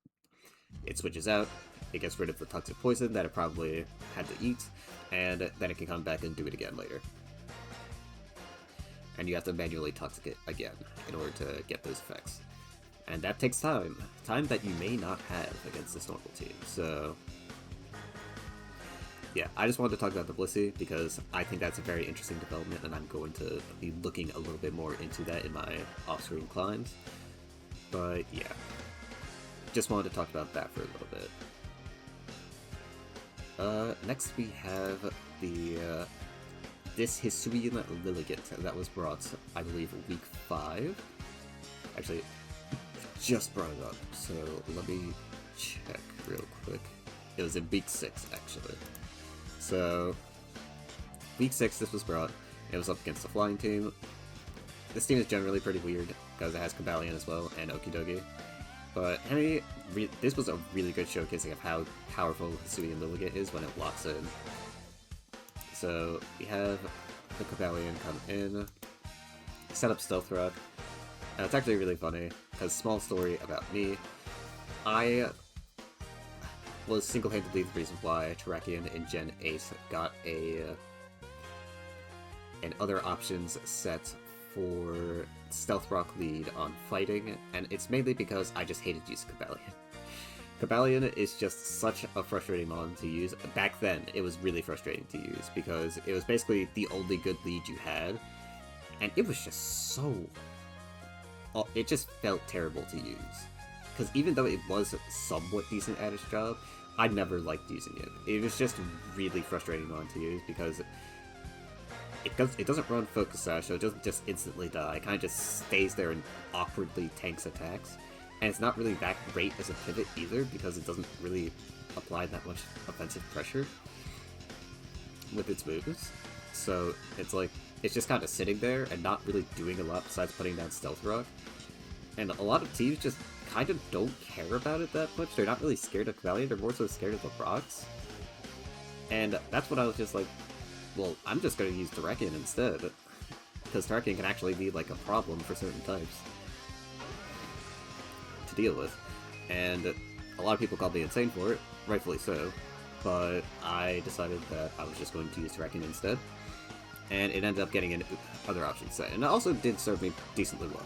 It switches out, it gets rid of the toxic poison that it probably had to eat, and then it can come back and do it again later. And you have to manually toxic it again in order to get those effects. And that takes time. Time that you may not have against this normal team. So, yeah, I just wanted to talk about the Blissey because I think that's a very interesting development, and I'm going to be looking a little bit more into that in my off-screen climbs. But, yeah. Just wanted to talk about that for a little bit. Next we have the this Hisuian Lilligant that was brought, I believe, week 5. Actually, just brought it up, so let me check real quick. It was in week 6, actually. So, week 6 this was brought. It was up against the flying team. This team is generally pretty weird, because it has Kabalion as well, and Okidogi. But Henry, this was a really good showcasing of how powerful Hisuian Lilligant is when it locks in. So we have the Kabalion come in, set up Stealth Rock, and it's actually really funny, because small story about me, I was single-handedly the reason why Terrakion in Gen 8 got an other options set for Stealth Rock lead on fighting, and it's mainly because I just hated using Kabalion. Kabalion is just such a frustrating mon to use. Back then, it was really frustrating to use, because it was basically the only good lead you had, and it was just so... it just felt terrible to use. Because even though it was a somewhat decent at its job, I never liked using it. It was just really frustrating mon to use, because it doesn't run Focus Sash, so it doesn't just instantly die. It kind of just stays there and awkwardly tanks attacks. And it's not really that great as a pivot either, because it doesn't really apply that much offensive pressure with its moves. So it's like, it's just kind of sitting there and not really doing a lot besides putting down Stealth Rock. And a lot of teams just kind of don't care about it that much. They're not really scared of Kabalion, they're more so scared of the rocks. And that's when I was just like, well, I'm just going to use Terrakion instead. Because Terrakion can actually be like a problem for certain types to deal with, and a lot of people called me insane for it, rightfully so, but I decided that I was just going to use Terrakion instead, and it ended up getting an other option set, and it also did serve me decently well,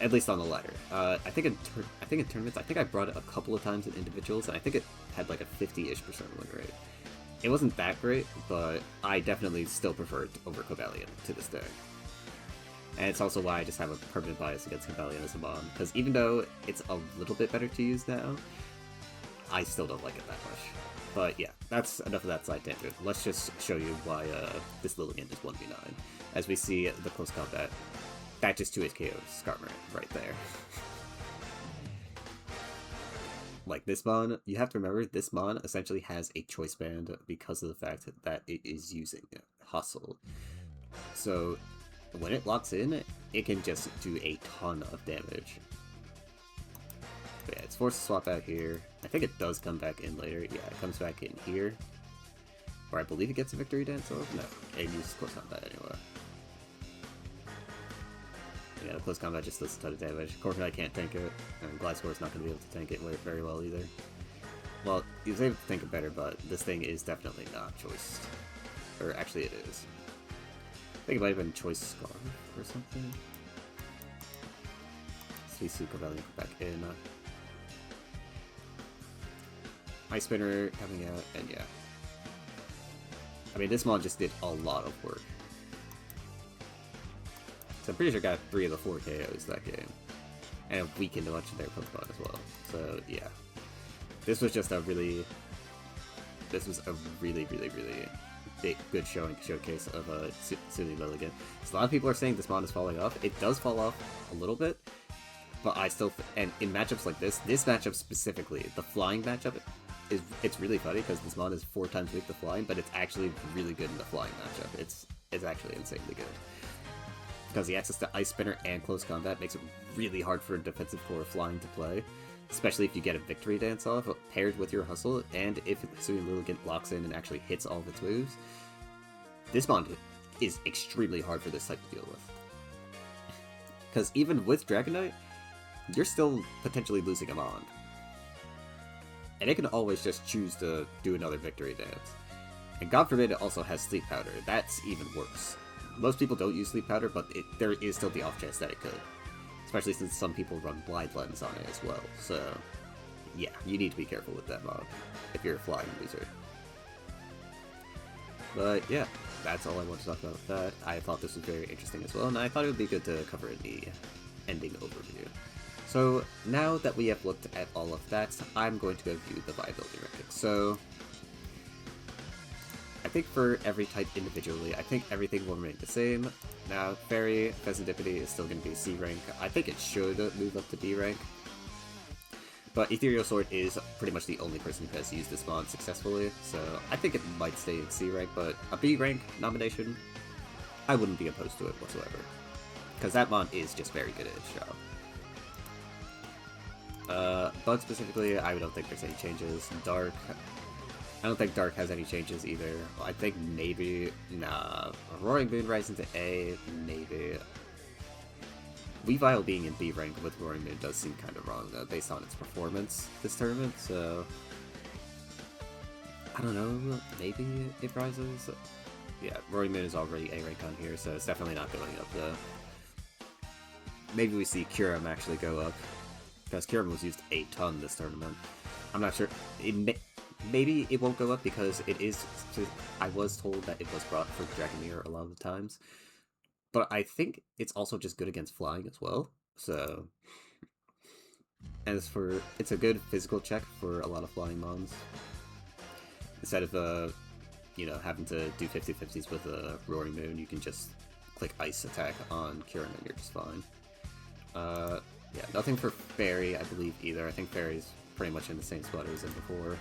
at least on the ladder. I think in tournaments, I think I brought it a couple of times in individuals, and I think it had like a 50-ish% win rate. It wasn't that great, but I definitely still prefer it over Kabalion to this day. And it's also why I just have a permanent bias against Kabalion as a mon, because even though it's a little bit better to use now, I still don't like it that much. But yeah, that's enough of that side tangent. Let's just show you why this Lilligant is 1v9. As we see the close combat, that just 2-hit KOs Skarmory right there. Like this mon, you have to remember, this mon essentially has a choice band because of the fact that it is using Hustle. So when it locks in, it can just do a ton of damage. But yeah, it's forced to swap out here. I think it does come back in later. Yeah, it comes back in here. Or I believe it gets a Victory Dance off? No, it uses close combat anyway. Yeah, the close combat just does a ton of damage. Corviknight can't tank it, and Gliscor's not going to be able to tank it very well either. Well, he was able to tank it better, but this thing is definitely not choiced. Or actually it is. I think it might have been Choice Scarf or something. Suisu Kabalion back in. Ice Spinner coming out, and yeah. I mean, this mod just did a lot of work. So I'm pretty sure I got 3 of the 4 KOs that game. And it weakened a bunch of their Pokemon as well. So yeah. This was just a really... This was a really big, good showcase of Suni Lilligant. So a lot of people are saying this mon is falling off. It does fall off a little bit, but I still, and in matchups like this matchup specifically, the flying matchup, it's really funny because this mon is 4 times weak to flying, but it's actually really good in the flying matchup. It's actually insanely good. Because the access to Ice Spinner and Close Combat makes it really hard for a defensive core flying to play, especially if you get a Victory Dance off paired with your Hustle, and if Suni Lilligant locks in and actually hits all of its moves. This mon is extremely hard for this type to deal with. Because even with Dragonite, you're still potentially losing a mon. And it can always just choose to do another Victory Dance. And God forbid it also has Sleep Powder. That's even worse. Most people don't use Sleep Powder, but there is still the off chance that it could. Especially since some people run Blind Lens on it as well. So, yeah, you need to be careful with that mod if you're a flying user. But yeah, that's all I want to talk about with that. I thought this was very interesting as well, and I thought it would be good to cover in the ending overview. So, now that we have looked at all of that, I'm going to go view the viability rankings. So, I think for every type individually, I think everything will remain the same. Now, Fairy, Pheasantipity is still going to be C rank. I think it should move up to B rank. But Ethereal Sword is pretty much the only person who has used this mod successfully, so I think it might stay in C rank, but a B rank nomination, I wouldn't be opposed to it whatsoever. Because that mod is just very good at its job. Bug specifically, I don't think there's any changes. Dark, I don't think Dark has any changes either. I think maybe, nah, Roaring Moon rising to A, maybe. Weavile being in B rank with Roaring Moon does seem kind of wrong though, based on its performance this tournament, so I don't know, maybe it rises? Yeah, Roaring Moon is already A rank on here, so it's definitely not going up though. Maybe we see Kyurem actually go up, because Kyurem was used a ton this tournament. I'm not sure, maybe it won't go up because it is, I was told that it was brought for Dragon Mirror a lot of the times. But I think it's also just good against flying as well, so... As for... It's a good physical check for a lot of flying mons. Instead of, you know, having to do 50-50s with a Roaring Moon, you can just click Ice attack on Kyurem and you're just fine. Yeah, nothing for Fairy, I believe, either. I think Fairy's pretty much in the same spot it was in before.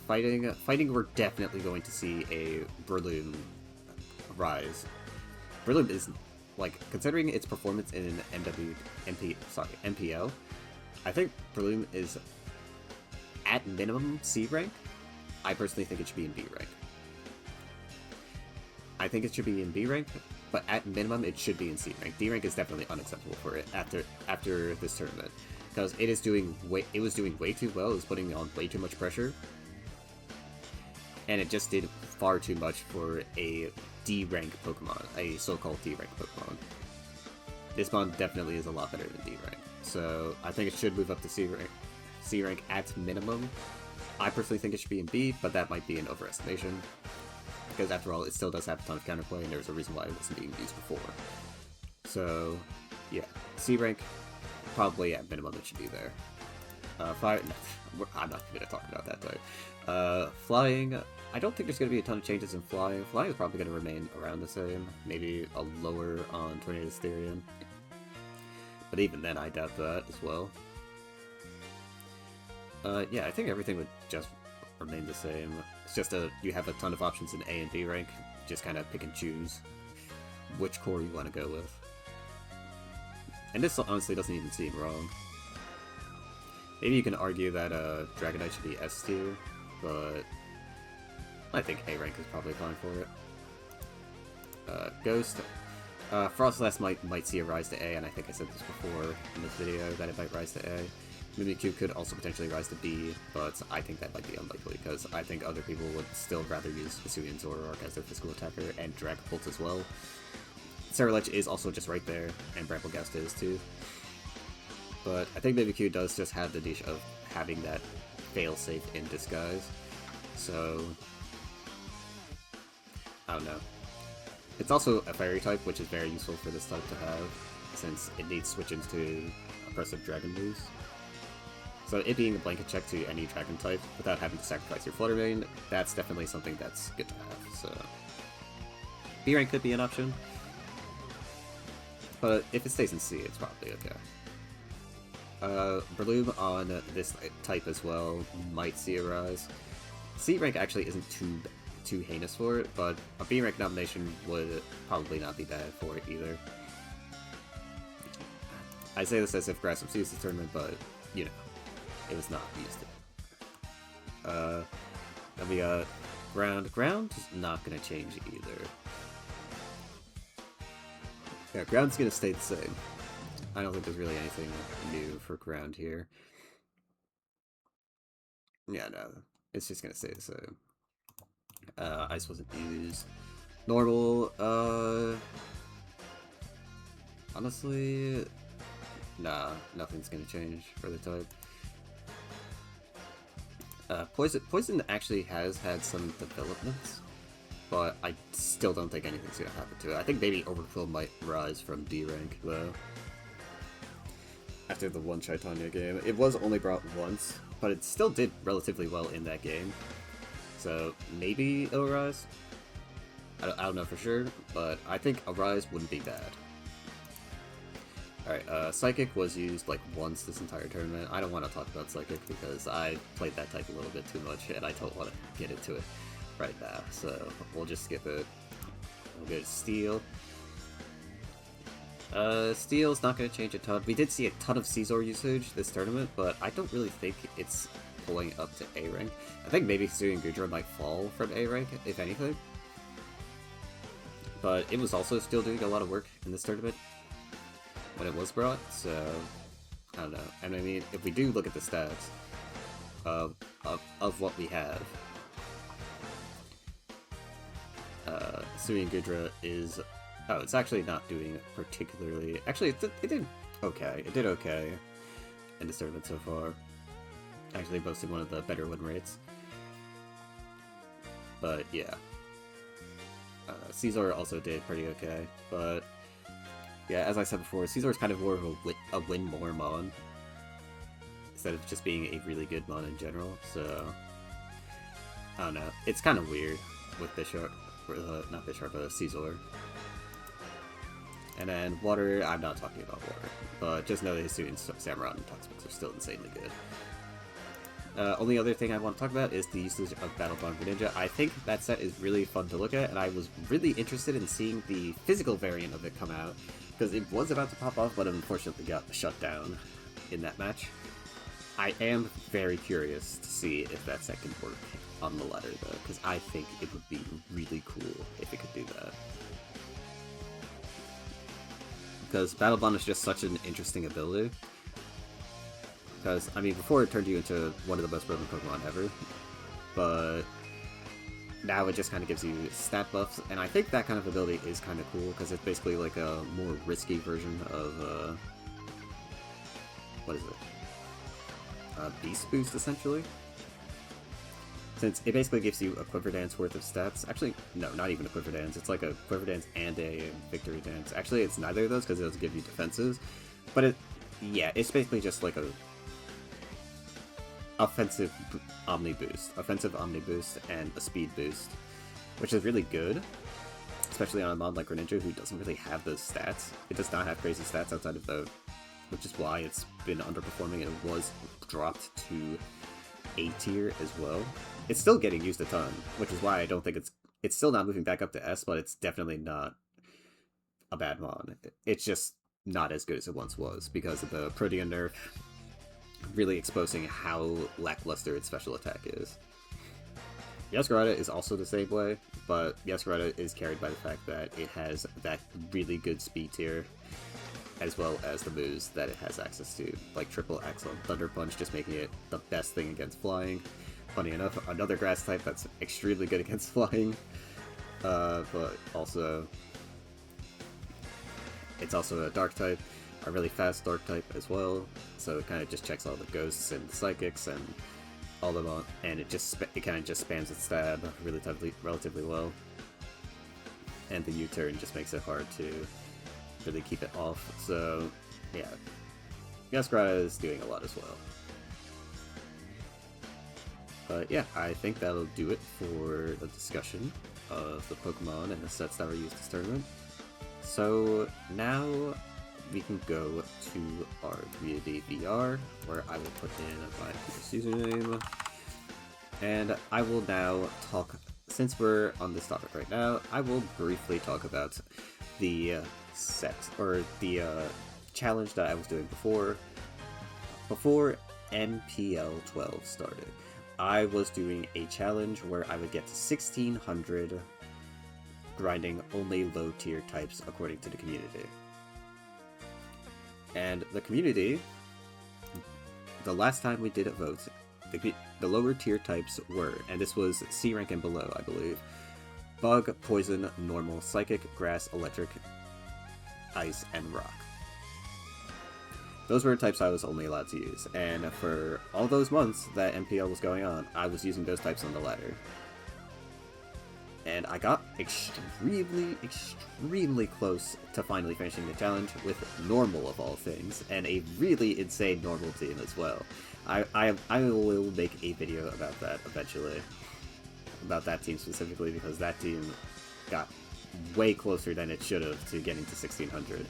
Fighting, we're definitely going to see a Breloom rise. Breloom is, like, considering its performance in MPL, I think Breloom is, at minimum, C rank. I personally think it should be in B rank. I think it should be in B rank, but at minimum, it should be in C rank. D rank is definitely unacceptable for it after this tournament, because it was doing way too well. It was putting on way too much pressure, and it just did far too much for a D-rank Pokemon, a so-called D-rank Pokemon. This mon definitely is a lot better than D-rank, so I think it should move up to C rank at minimum. I personally think it should be in B, but that might be an overestimation, because after all, it still does have a ton of counterplay, and there's a reason why it wasn't being used before. So, yeah, C rank, probably at minimum it should be there. Fire, no, I'm not going to talk about that though. Flying, I don't think there's going to be a ton of changes in Flying. Flying is probably going to remain around the same, maybe a lower on Tornado's Therian. But even then, I doubt that as well. Yeah, I think everything would just remain the same. It's just you have a ton of options in A and B rank, just kind of pick and choose which core you want to go with. And this honestly doesn't even seem wrong. Maybe you can argue that Dragonite should be S tier, but I think A rank is probably fine for it. Ghost. Frostlass might see a rise to A, and I think I said this before in this video, that it might rise to A. Mimikyu could also potentially rise to B, but I think that might be unlikely, because I think other people would still rather use Hisuian Zoroark as their physical attacker, and Dragapult as well. Cerulege is also just right there, and Brambleghast is too. But I think Mimikyu does just have the niche of having that failsafe in disguise, so I don't know. It's also a fairy type, which is very useful for this type to have, since it needs switch into aggressive dragon moves. So it being a blanket check to any dragon type without having to sacrifice your Flutter Mane, that's definitely something that's good to have. So B rank could be an option, but if it stays in C, it's probably okay. Breloom on this type as well might see a rise. C rank actually isn't too heinous for it, but a B rank nomination would probably not be bad for it either. I say this as if Grass was used this tournament, but you know, it was not used. Then we got Ground. Ground is not gonna change either. Yeah, Ground's gonna stay the same. I don't think there's really anything new for Ground here. Yeah, no, it's just gonna stay the same. Ice wasn't used. Normal, honestly, nah, nothing's gonna change for the type. Poison actually has had some developments, but I still don't think anything's gonna happen to it. I think maybe Overfill might rise from D rank, though. After the one Chaitanya game. It was only brought once, but it still did relatively well in that game. So maybe it'll rise? I don't know for sure, but I think a rise wouldn't be bad. Alright, Psychic was used like once this entire tournament. I don't want to talk about Psychic because I played that type a little bit too much and I don't want to get into it right now. So we'll just skip it. We'll go to Steel. Steel's not going to change a ton. We did see a ton of Caesar usage this tournament, but I don't really think it's pulling up to A rank. I think maybe Sui and Gudra might fall from A rank, if anything. But it was also still doing a lot of work in this tournament when it was brought, so I don't know. And I mean, if we do look at the stats of what we have, Sui and Gudra is... Oh, it's actually not doing particularly... Actually, it did okay. It did okay in this tournament so far. Actually boasted one of the better win rates. But yeah. Caesar also did pretty okay. But yeah, as I said before, Caesar is kind of more of a win more mon. Instead of just being a really good mon in general. So, I don't know. It's kind of weird with Bisharp. Not Bisharp, but Caesar. And then Water, I'm not talking about Water, but just know that his students, Samurott and Toxmix, are still insanely good. Only other thing I want to talk about is the usage of Battlebond Greninja. I think that set is really fun to look at, and I was really interested in seeing the physical variant of it come out, because it was about to pop off, but unfortunately got shut down in that match. I am very curious to see if that set can work on the ladder, though, because I think it would be really cool if it could do that. Because Battlebond is just such an interesting ability. Because, I mean, before it turned you into one of the best broken Pokemon ever, but now it just kind of gives you stat buffs, and I think that kind of ability is kind of cool, because it's basically like a more risky version of, what is it? Beast Boost, essentially. Since it basically gives you a Quiver Dance worth of stats. Actually, no, not even a Quiver Dance. It's like a Quiver Dance and a Victory Dance. Actually, it's neither of those because it doesn't give you defenses. But yeah, it's basically just like a offensive Omni Boost, and a Speed Boost, which is really good, especially on a mod like Greninja who doesn't really have those stats. It does not have crazy stats outside of the, which is why it's been underperforming and it was dropped to A tier as well. It's still getting used a ton, which is why I don't think it's still not moving back up to S, but it's definitely not a bad mon. It's just not as good as it once was because of the Protean nerf really exposing how lackluster its special attack is. Yaskarada is also the same way, but Yaskarada is carried by the fact that it has that really good speed tier, as well as the moves that it has access to, like Triple Axle and Thunder Punch, just making it the best thing against flying. Funny enough, another grass type that's extremely good against flying, but also it's also a dark type, a really fast dark type as well, so it kind of just checks all the ghosts and the psychics and all them on, and it kind of just spams its stab relatively well, and the U-turn just makes it hard to really keep it off. So yeah, Yaskarada is doing a lot as well. But yeah, I think that'll do it for the discussion of the Pokemon and the sets that were used this tournament. So now we can go to our community VR, where I will put in my username. And I will now talk, since we're on this topic right now, I will briefly talk about the set, or the challenge that I was doing before MPL 12 started. I was doing a challenge where I would get to 1600 grinding only low tier types according to the community. And the community, the last time we did a vote, the lower tier types were, and this was C rank and below, I believe, Bug, Poison, Normal, Psychic, Grass, Electric, Ice, and Rock. Those were types I was only allowed to use, and for all those months that MPL was going on, I was using those types on the ladder. And I got extremely close to finally finishing the challenge with Normal of all things, and a really insane Normal team as well. I will make a video about that eventually, about that team specifically, because that team got way closer than it should have to getting to 1600.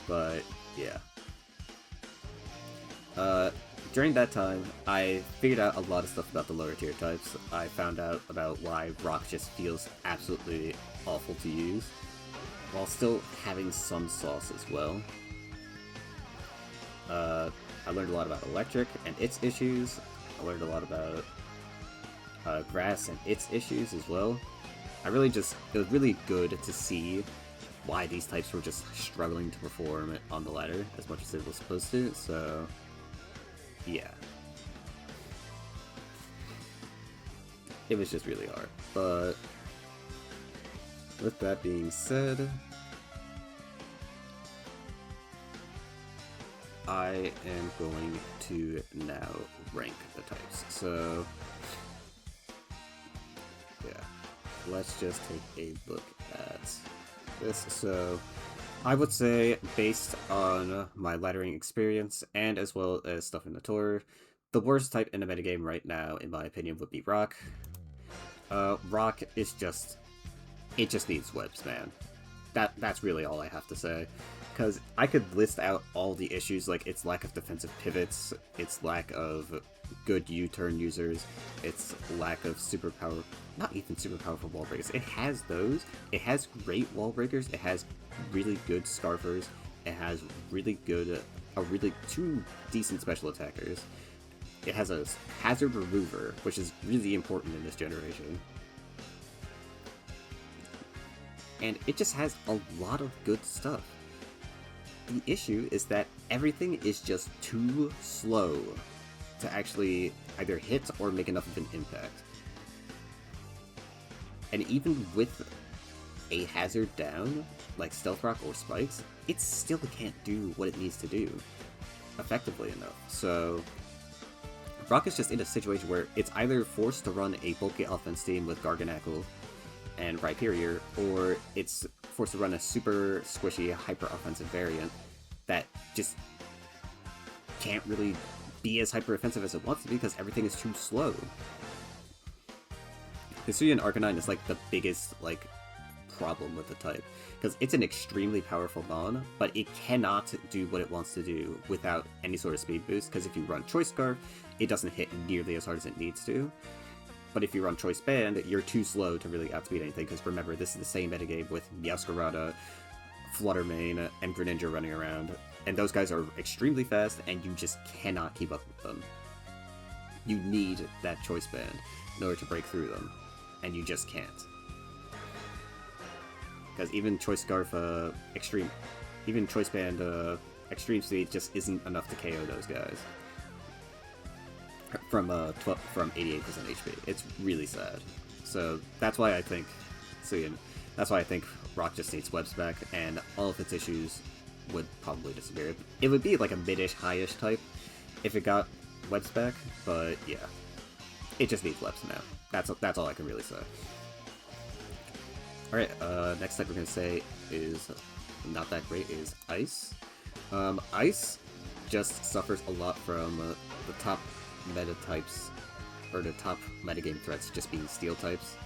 But yeah. During that time, I figured out a lot of stuff about the lower tier types. I found out about why Rock just feels absolutely awful to use, while still having some sauce as well. I learned a lot about Electric and its issues. I learned a lot about Grass and its issues as well. It was really good to see why these types were just struggling to perform on the ladder as much as they were supposed to, so yeah. It was just really hard. But with that being said, I am going to now rank the types. So yeah, let's just take a look at this. So I would say, based on my laddering experience, and as well as stuff in the tour, the worst type in the metagame right now, in my opinion, would be Rock. Rock is just... it just needs webs, man. That's really all I have to say. Because I could list out all the issues, like its lack of defensive pivots, its lack of good U-turn users, its lack of not even super powerful wall breakers. It has those. It has great wall breakers. It has really good Scarfers. It has really good, two decent special attackers. It has a Hazard Remover, which is really important in this generation. And it just has a lot of good stuff. The issue is that everything is just too slow to actually either hit or make enough of an impact. And even with a hazard down, like Stealth Rock or Spikes, it still can't do what it needs to do effectively enough. So Rock is just in a situation where it's either forced to run a bulky offense team with Garganacl and Rhyperior, or it's forced to run a super squishy hyper-offensive variant that just can't really be as hyper-offensive as it wants to be because everything is too slow. Hisuian Arcanine is like the biggest problem with the type, because it's an extremely powerful mon, but it cannot do what it wants to do without any sort of speed boost, because if you run Choice Scarf, it doesn't hit nearly as hard as it needs to. But if you run Choice Band, you're too slow to really outspeed anything, because remember, this is the same metagame with Meowscarada, Fluttermane, and Greninja running around, and those guys are extremely fast, and you just cannot keep up with them. You need that Choice Band in order to break through them, and you just can't. Because even Choice Scarf Choice Band Extreme Speed just isn't enough to KO those guys. From 88% HP. It's really sad. So that's why I think Rock just needs webs back, and all of its issues would probably disappear. It would be like a mid-ish, high-ish type if it got webs back, but yeah. It just needs webs now. That's all I can really say. Alright, next type we're gonna say is not that great is Ice. Ice just suffers a lot from the top meta types or the top metagame threats just being steel types.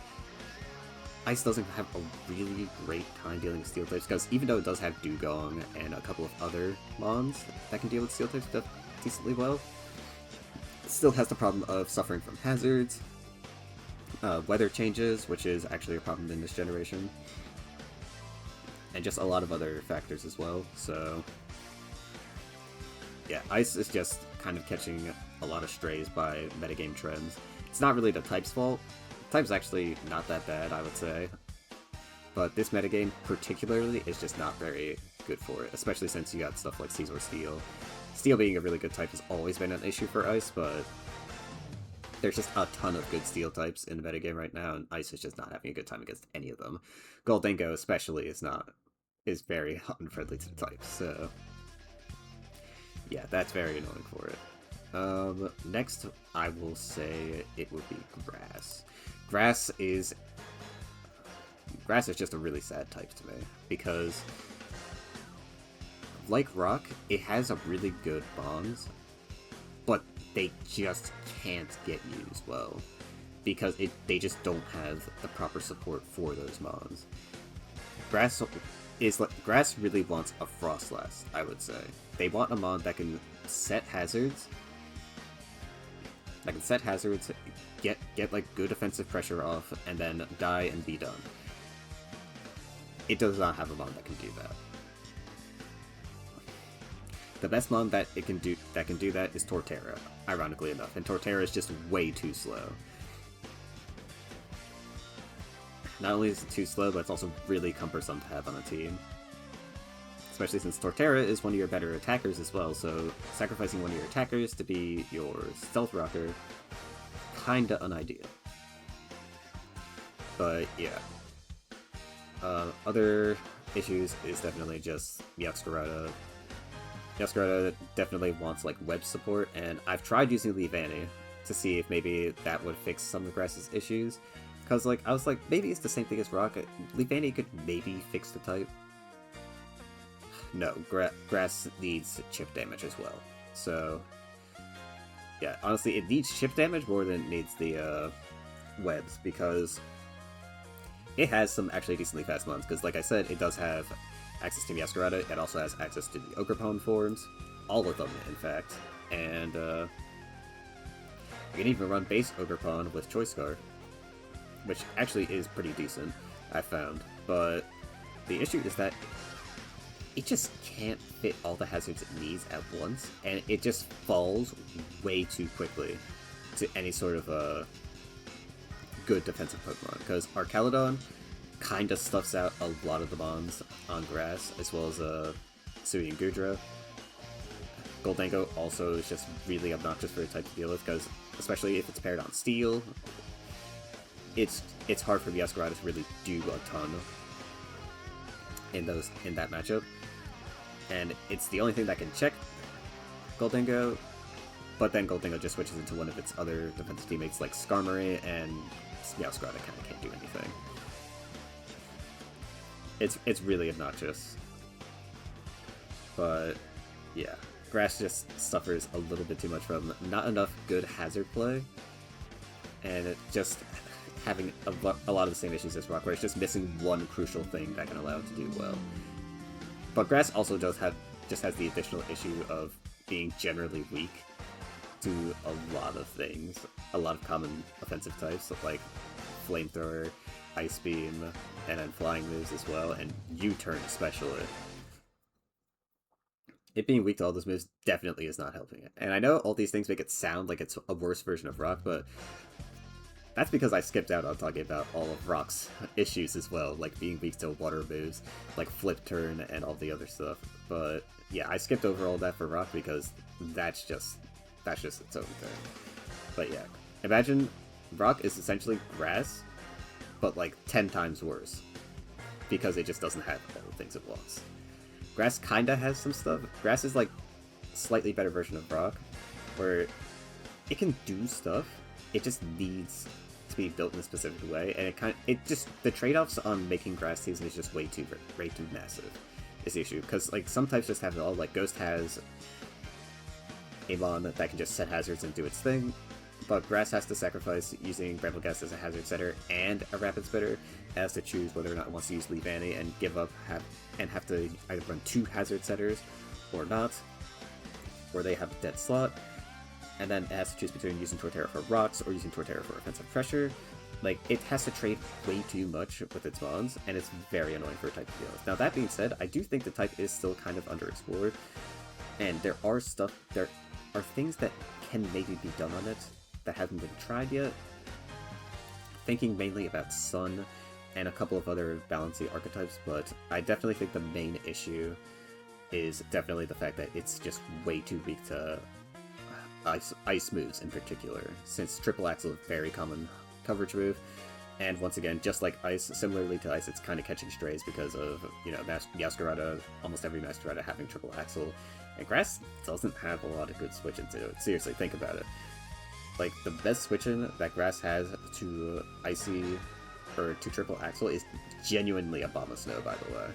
Ice doesn't have a really great time dealing with steel types, because even though it does have Dugong and a couple of other mons that can deal with steel types decently well, it still has the problem of suffering from hazards, weather changes, which is actually a problem in this generation, and just a lot of other factors as well. So yeah, Ice is just kind of catching a lot of strays by metagame trends. It's not really the type's fault. The type's actually not that bad, I would say. But this metagame particularly is just not very good for it, especially since you got stuff like Caesar Steel. Steel being a really good type has always been an issue for Ice, but there's just a ton of good steel types in the metagame right now, and Ice is just not having a good time against any of them. Gholdengo especially is very unfriendly to the types, so yeah, that's very annoying for it. Next, I will say it would be Grass. Grass is just a really sad type to me, because like Rock, it has a really good bonds, but they just can't get used well, because they just don't have the proper support for those mons. Grass really wants a Frostlass, I would say. They want a mon that can set hazards, get like good offensive pressure off, and then die and be done. It does not have a mon that can do that. The best mon that can do that is Torterra, ironically enough, and Torterra is just way too slow. Not only is it too slow, but it's also really cumbersome to have on a team. Especially since Torterra is one of your better attackers as well, so sacrificing one of your attackers to be your stealth rocker, kinda unideal. But yeah. Other issues is definitely just Meowscarada. Meowscarada definitely wants like web support, and I've tried using Leavanny to see if maybe that would fix some of Grass's issues. Because like I was like, maybe it's the same thing as Rock. Leavanny could maybe fix the type. No, Grass needs chip damage as well. So yeah, honestly, it needs chip damage more than it needs the webs, because it has some actually decently fast mons. Because like I said, it does have access to Meowscarada. It also has access to the Ogerpon forms, all of them in fact, and you can even run base Ogerpon with Choice Scarf, which actually is pretty decent, I found. But the issue is that it just can't fit all the hazards it needs at once, and it just falls way too quickly to any sort of a good defensive Pokemon. Because Archaludon kinda stuffs out a lot of the mons on Grass, as well as Sui and Goodra. Gholdengo also is just really obnoxious for the type to deal with, because especially if it's paired on Steel, it's hard for Meowscarada to really do a ton in that matchup. And it's the only thing that can check Gholdengo, but then Gholdengo just switches into one of its other defensive teammates like Skarmory, and Meowscarada kind of can't do anything. It's really obnoxious. But yeah, Grass just suffers a little bit too much from not enough good hazard play, and it just having a lot of the same issues as Rock, where it's just missing one crucial thing that can allow it to do well. But Grass also just has the additional issue of being generally weak to a lot of things, a lot of common offensive types, like Flamethrower, Ice Beam, and then flying moves as well, and U-turn especially. It being weak to all those moves definitely is not helping it. And I know all these things make it sound like it's a worse version of Rock, but that's because I skipped out on talking about all of Rock's issues as well, like being weak to water moves, like Flip Turn and all the other stuff. But yeah, I skipped over all that for Rock because that's just its own thing. But yeah, imagine Rock is essentially Grass, but like 10 times worse, because it just doesn't have all the things it wants. Grass kinda has some stuff. Grass is like a slightly better version of Rock, where it can do stuff, it just needs to be built in a specific way, and the trade-offs on making Grass teams is just way too massive, is the issue. Because like some types just have it all. Like Ghost has a mon that can just set hazards and do its thing. but Grass has to sacrifice using Bramble Guest as a hazard setter and a Rapid Spitter. It has to choose whether or not it wants to use Leaf Annie and give up and have to either run 2 hazard setters or not, or they have a dead slot. And then it has to choose between using Torterra for rocks or using Torterra for offensive pressure. Like, it has to trade way too much with its mons, and it's very annoying for a type to deal with. Now, that being said, I do think the type is still kind of underexplored, and there are things that can maybe be done on it that haven't been tried yet. Thinking mainly about Sun and a couple of other balancing archetypes, but I definitely think the main issue is definitely the fact that it's just way too weak to ice moves in particular, since Triple Axle is a very common coverage move, and once again, just like Ice, similarly to Ice, it's kind of catching strays because of, you know, Masquerada, almost every Masquerada having Triple Axle, and Grass doesn't have a lot of good switch into it. Seriously, think about it. Like, the best switch-in that Grass has to Icy, or to Triple Axle, is genuinely Abomasnow, by the way,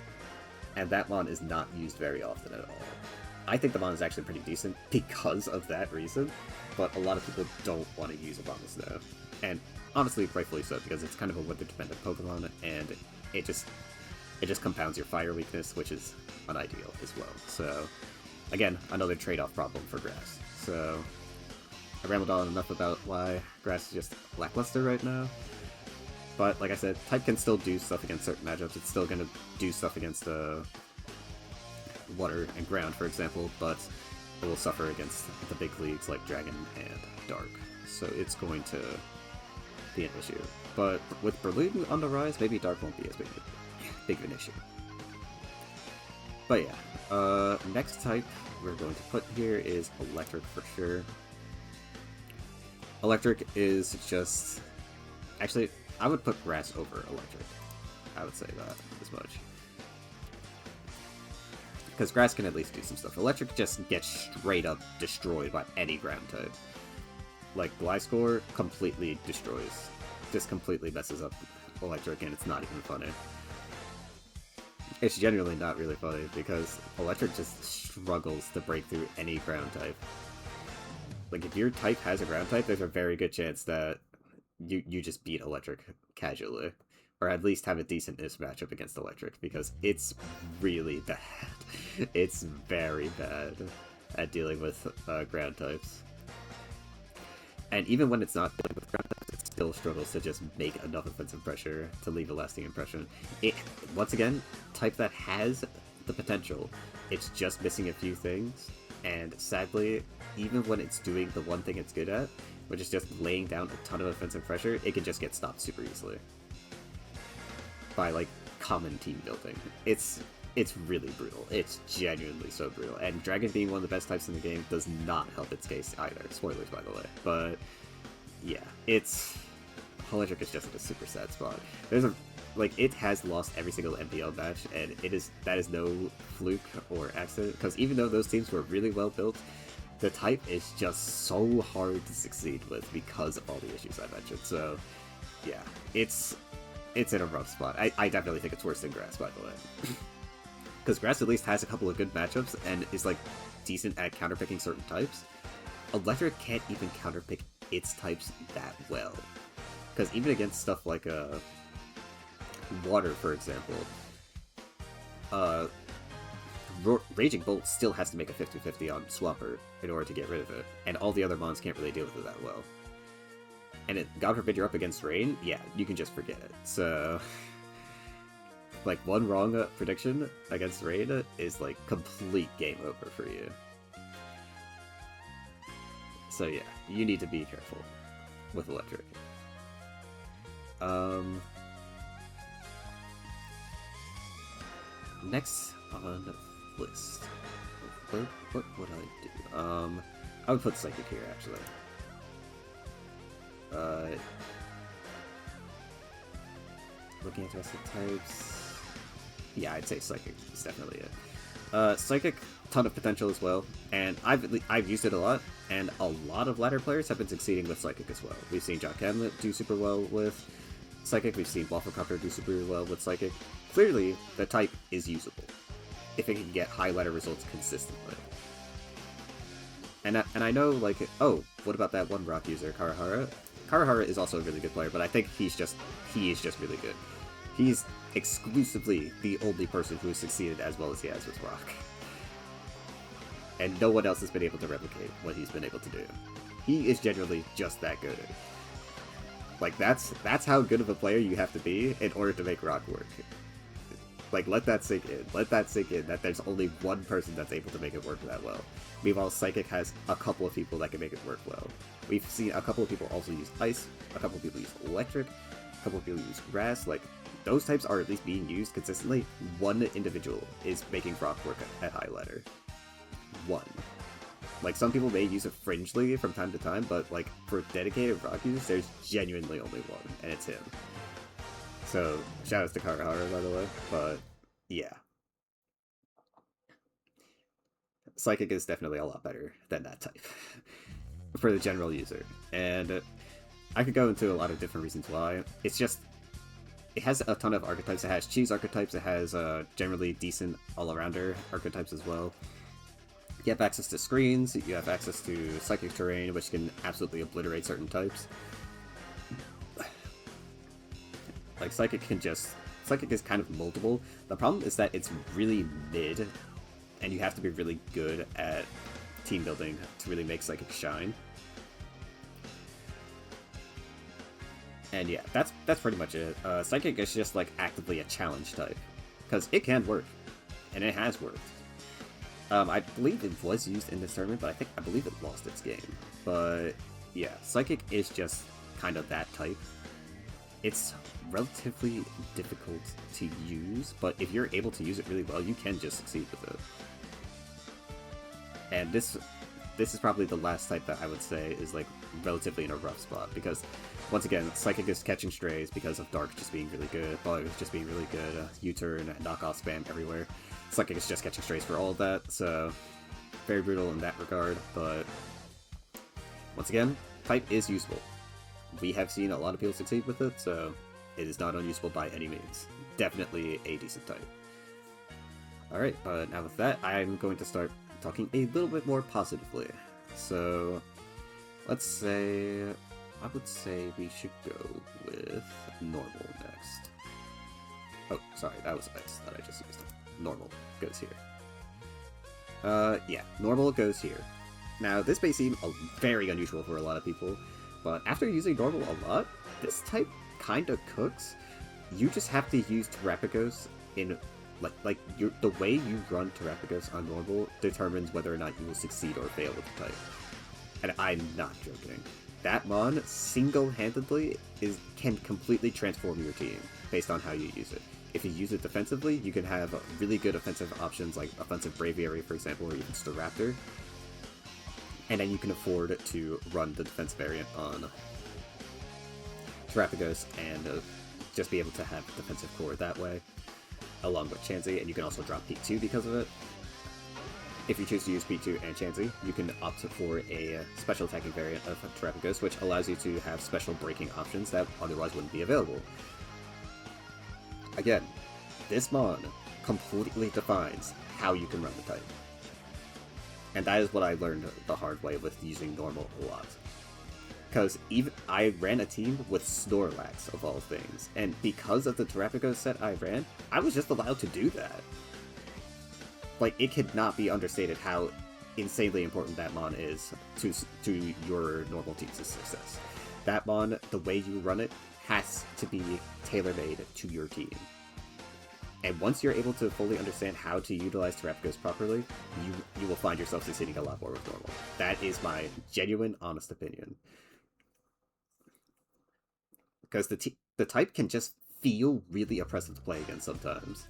and that mon is not used very often at all. I think the mon is actually pretty decent because of that reason, but a lot of people don't want to use Abomasnow, and honestly, rightfully so, because it's kind of a weather-dependent Pokemon, and it just compounds your fire weakness, which is unideal as well. So, again, another trade-off problem for Grass. So, I rambled on enough about why Grass is just lackluster right now, but like I said, type can still do stuff against certain matchups. It's still going to do stuff against water and ground, for example, but it will suffer against the big leagues like Dragon and Dark, so it's going to be an issue. But with Berluden on the rise, maybe Dark won't be as big of an issue. But yeah, next type we're going to put here is Electric for sure. Electric is just... Actually, I would put Grass over Electric. I would say that as much. Because Grass can at least do some stuff. Electric just gets straight up destroyed by any ground type. Like, Gliscor completely destroys. Just completely messes up Electric, and it's not even funny. It's genuinely not really funny, because Electric just struggles to break through any ground type. Like, if your type has a ground type, there's a very good chance that you just beat Electric casually. Or at least have a decent-ish matchup against Electric, because it's really bad. It's very bad at dealing with ground types. And even when it's not dealing with ground types, it still struggles to just make enough offensive pressure to leave a lasting impression. Once again, type that has the potential, it's just missing a few things, and sadly, even when it's doing the one thing it's good at, which is just laying down a ton of offensive pressure, it can just get stopped super easily by, like, common team building. It's really brutal. It's genuinely so brutal. And Dragon being one of the best types in the game does not help its case either. Spoilers, by the way. But, yeah, Electric is just in a super sad spot. It has lost every single MPL match, and that is no fluke or accident, because even though those teams were really well built, the type is just so hard to succeed with because of all the issues I mentioned. So, yeah, it's in a rough spot. I definitely think it's worse than Grass, by the way. Because Grass at least has a couple of good matchups and is, like, decent at counterpicking certain types. Electric can't even counterpick its types that well. Because even against stuff like Water, for example, Raging Bolt still has to make a 50-50 on Swampert in order to get rid of it, and all the other mons can't really deal with it that well. And God forbid you're up against Rain, yeah, you can just forget it. So, like, one wrong prediction against Rain is, like, complete game over for you. So yeah, you need to be careful with Electric. Next on the list, what would I do? I would put Psychic here, actually. Looking at the rest of the types, yeah, I'd say Psychic is definitely it. Psychic, ton of potential as well, and I've used it a lot, and a lot of ladder players have been succeeding with Psychic as well. We've seen Jokem do super well with Psychic, we've seen Wafflecopter do super well with Psychic. Clearly, the type is usable, if it can get high ladder results consistently. And I know, like, oh, what about that one rock user, Karahara? Karahara is also a really good player, but I think he is just really good. He's exclusively the only person who has succeeded as well as he has with rock. And no one else has been able to replicate what he's been able to do. He is genuinely just that good. Like, that's how good of a player you have to be in order to make rock work. Like, let that sink in. Let that sink in, that there's only one person that's able to make it work that well. Meanwhile, Psychic has a couple of people that can make it work well. We've seen a couple of people also use Ice, a couple of people use Electric, a couple of people use Grass. Like, those types are at least being used consistently. One individual is making rock work at high ladder. One. Like, some people may use it fringely from time to time, but, like, for dedicated rock users, there's genuinely only one, and it's him. So, shoutouts to Karahara, by the way, but, yeah. Psychic is definitely a lot better than that type for the general user, and I could go into a lot of different reasons why. It's just, it has a ton of archetypes. It has cheese archetypes, it has generally decent all-arounder archetypes as well. You have access to screens, you have access to psychic terrain, which can absolutely obliterate certain types. Like, Psychic is kind of moldable. The problem is that it's really mid, and you have to be really good at team building to really make Psychic shine. And yeah, that's pretty much it. Psychic is just, like, actively a challenge type, because it can work, and it has worked. I believe it was used in this tournament, but I believe it lost its game. But yeah, Psychic is just kind of that type. It's relatively difficult to use, but if you're able to use it really well, you can just succeed with it. And this is probably the last type that I would say is, like, relatively in a rough spot, because once again, Psychic is catching strays because of Dark just being really good, Bug just being really good, U-turn, knockoff spam everywhere. Psychic is just catching strays for all of that, so very brutal in that regard, but once again, type is useful. We have seen a lot of people succeed with it, so it is not unuseful by any means. Definitely a decent type. Alright, but now with that, I'm going to start talking a little bit more positively. So, let's say, I would say we should go with normal next. Oh, sorry, that was Ice that I just used. Normal goes here. Yeah, normal goes here. Now, this may seem very unusual for a lot of people, but after using normal a lot, this type kinda cooks. You just have to use Terapagos in, the way you run Terapagos on normal determines whether or not you will succeed or fail with the type. And I'm not joking. That mon, single-handedly, can completely transform your team based on how you use it. If you use it defensively, you can have really good offensive options like Offensive Braviary, for example, or even Staraptor. And then you can afford to run the defense variant on Terapagos and just be able to have defensive core that way, along with Chansey, and you can also drop P2 because of it. If you choose to use P2 and Chansey, you can opt for a special attacking variant of Terapagos, which allows you to have special breaking options that otherwise wouldn't be available. Again, this mon completely defines how you can run the type. And that is what I learned the hard way with using normal a lot. Because even I ran a team with Snorlax, of all things, and because of the Terapagos set I ran, I was just allowed to do that. Like, it could not be understated how insanely important that mon is to your normal team's success. That mon, the way you run it, has to be tailor-made to your team. And once you're able to fully understand how to utilize Terapagos properly, you will find yourself succeeding a lot more with normal. That is my genuine, honest opinion. Because the type can just feel really oppressive to play against sometimes.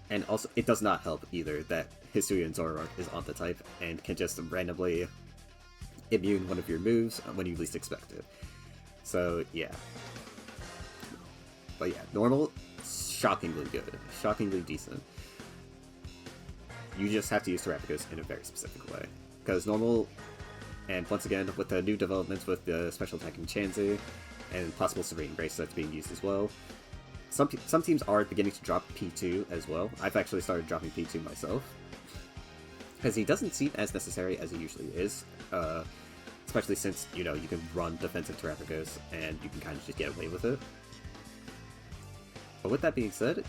And also, it does not help either that Hisuian Zoroark is on the type and can just randomly immune one of your moves when you least expect it. So, yeah. But yeah, normal, shockingly good. Shockingly decent. You just have to use Terapagos in a very specific way. Because normal, and once again, with the new developments with the special attacking Chansey, and possible Serene Grace that's being used as well, some teams are beginning to drop P2 as well. I've actually started dropping P2 myself. because he doesn't seem as necessary as he usually is, especially since, you know, you can run defensive Terrapagos and you can kind of just get away with it. But with that being said,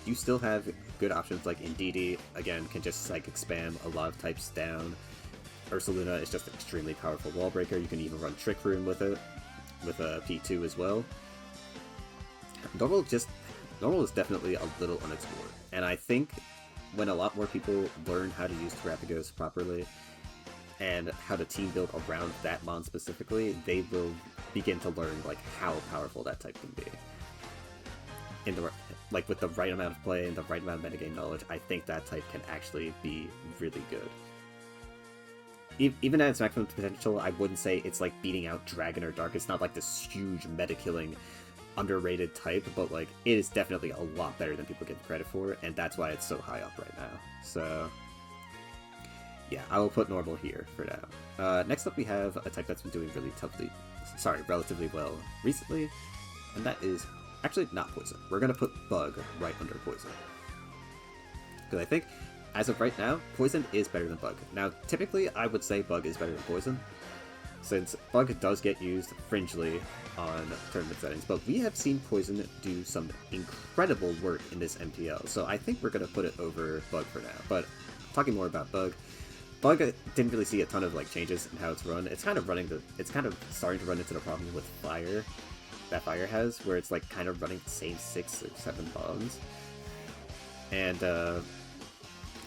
you still have good options like Indeedee, again, can just like spam a lot of types down. Ursaluna is just an extremely powerful wall breaker. You can even run Trick Room with it, with a P2 as well. Normal is definitely a little unexplored, and I think when a lot more people learn how to use Terrapagos properly and how to team build around that mon specifically, they will begin to learn like how powerful that type can be. In the like with the right amount of play and the right amount of metagame knowledge, I think that type can actually be really good. Even at its maximum potential, I wouldn't say it's like beating out Dragon or Dark. It's not like this huge meta-killing, underrated type, but like it is definitely a lot better than people give credit for, and that's why it's so high up right now. So yeah, I will put normal here for now. Next up we have a type that's been doing relatively well recently, and that is actually not Poison. We're gonna put Bug right under Poison, because I think as of right now, Poison is better than Bug. Now, typically, I would say Bug is better than Poison, since Bug does get used fringely on tournament settings, but we have seen Poison do some incredible work in this MPL, so I think we're going to put it over Bug for now. But talking more about Bug didn't really see a ton of like changes in how it's run. It's kind of starting to run into the problem with Fire, that Fire has, where it's like kind of running the same 6 or 7 bombs. And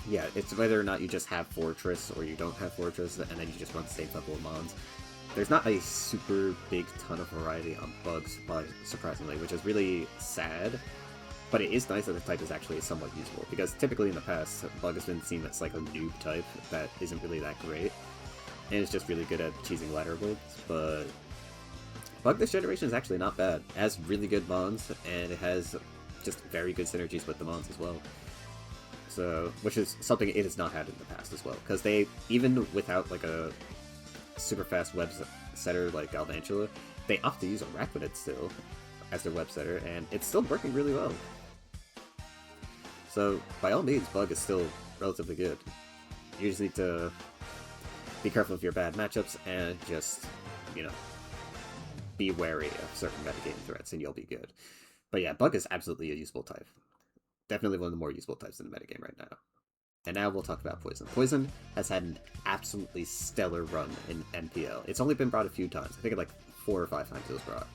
yeah, it's whether or not you just have Fortress or you don't have Fortress, and then you just run the same level of mons. There's not a super big ton of variety on Bugs, surprisingly, which is really sad. But it is nice that the type is actually somewhat useful, because typically in the past, Bug has been seen as like a noob type that isn't really that great, and it's just really good at cheesing ladder builds. But Bug this generation is actually not bad. It has really good mons, and it has just very good synergies with the mons as well. So, which is something it has not had in the past as well, because they, even without like a super fast web setter like Galvantula, they opt to use Araquanid still as their web setter, and it's still working really well. So, by all means, Bug is still relatively good. You just need to be careful of your bad matchups and just, you know, be wary of certain metagame threats, and you'll be good. But yeah, Bug is absolutely a useful type. Definitely one of the more useful types in the metagame right now. And now we'll talk about Poison. Poison has had an absolutely stellar run in MPL. It's only been brought a few times. I think like 4 or 5 times it was brought.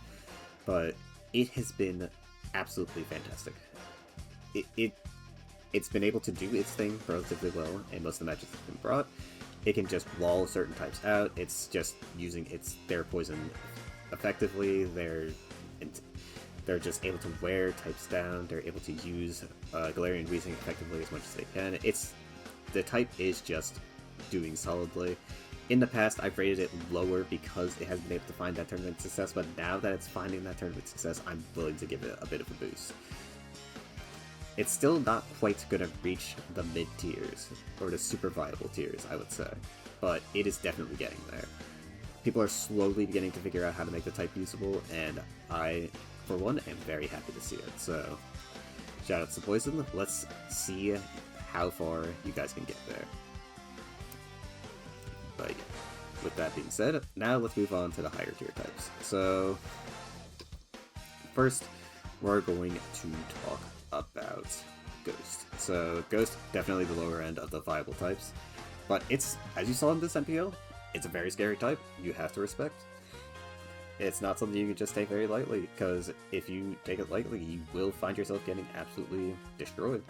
But it has been absolutely fantastic. It's been able to do its thing relatively well in most of the matches that have been brought. It can just wall certain types out. It's just using their Poison effectively. They're just able to wear types down. They're able to use Galarian Weezing effectively as much as they can. The type is just doing solidly. In the past, I've rated it lower because it hasn't been able to find that tournament success, but now that it's finding that tournament success, I'm willing to give it a bit of a boost. It's still not quite going to reach the mid-tiers, or the super viable tiers, I would say, but it is definitely getting there. People are slowly beginning to figure out how to make the type usable, and I, for one, am very happy to see it. So, shoutouts to Poison. Let's see how far you guys can get there. But yeah, with that being said, now let's move on to the higher tier types. So, first, we're going to talk about Ghost. So, Ghost, definitely the lower end of the viable types, but it's, as you saw in this MPL, it's a very scary type you have to respect. It's not something you can just take very lightly, because if you take it lightly, you will find yourself getting absolutely destroyed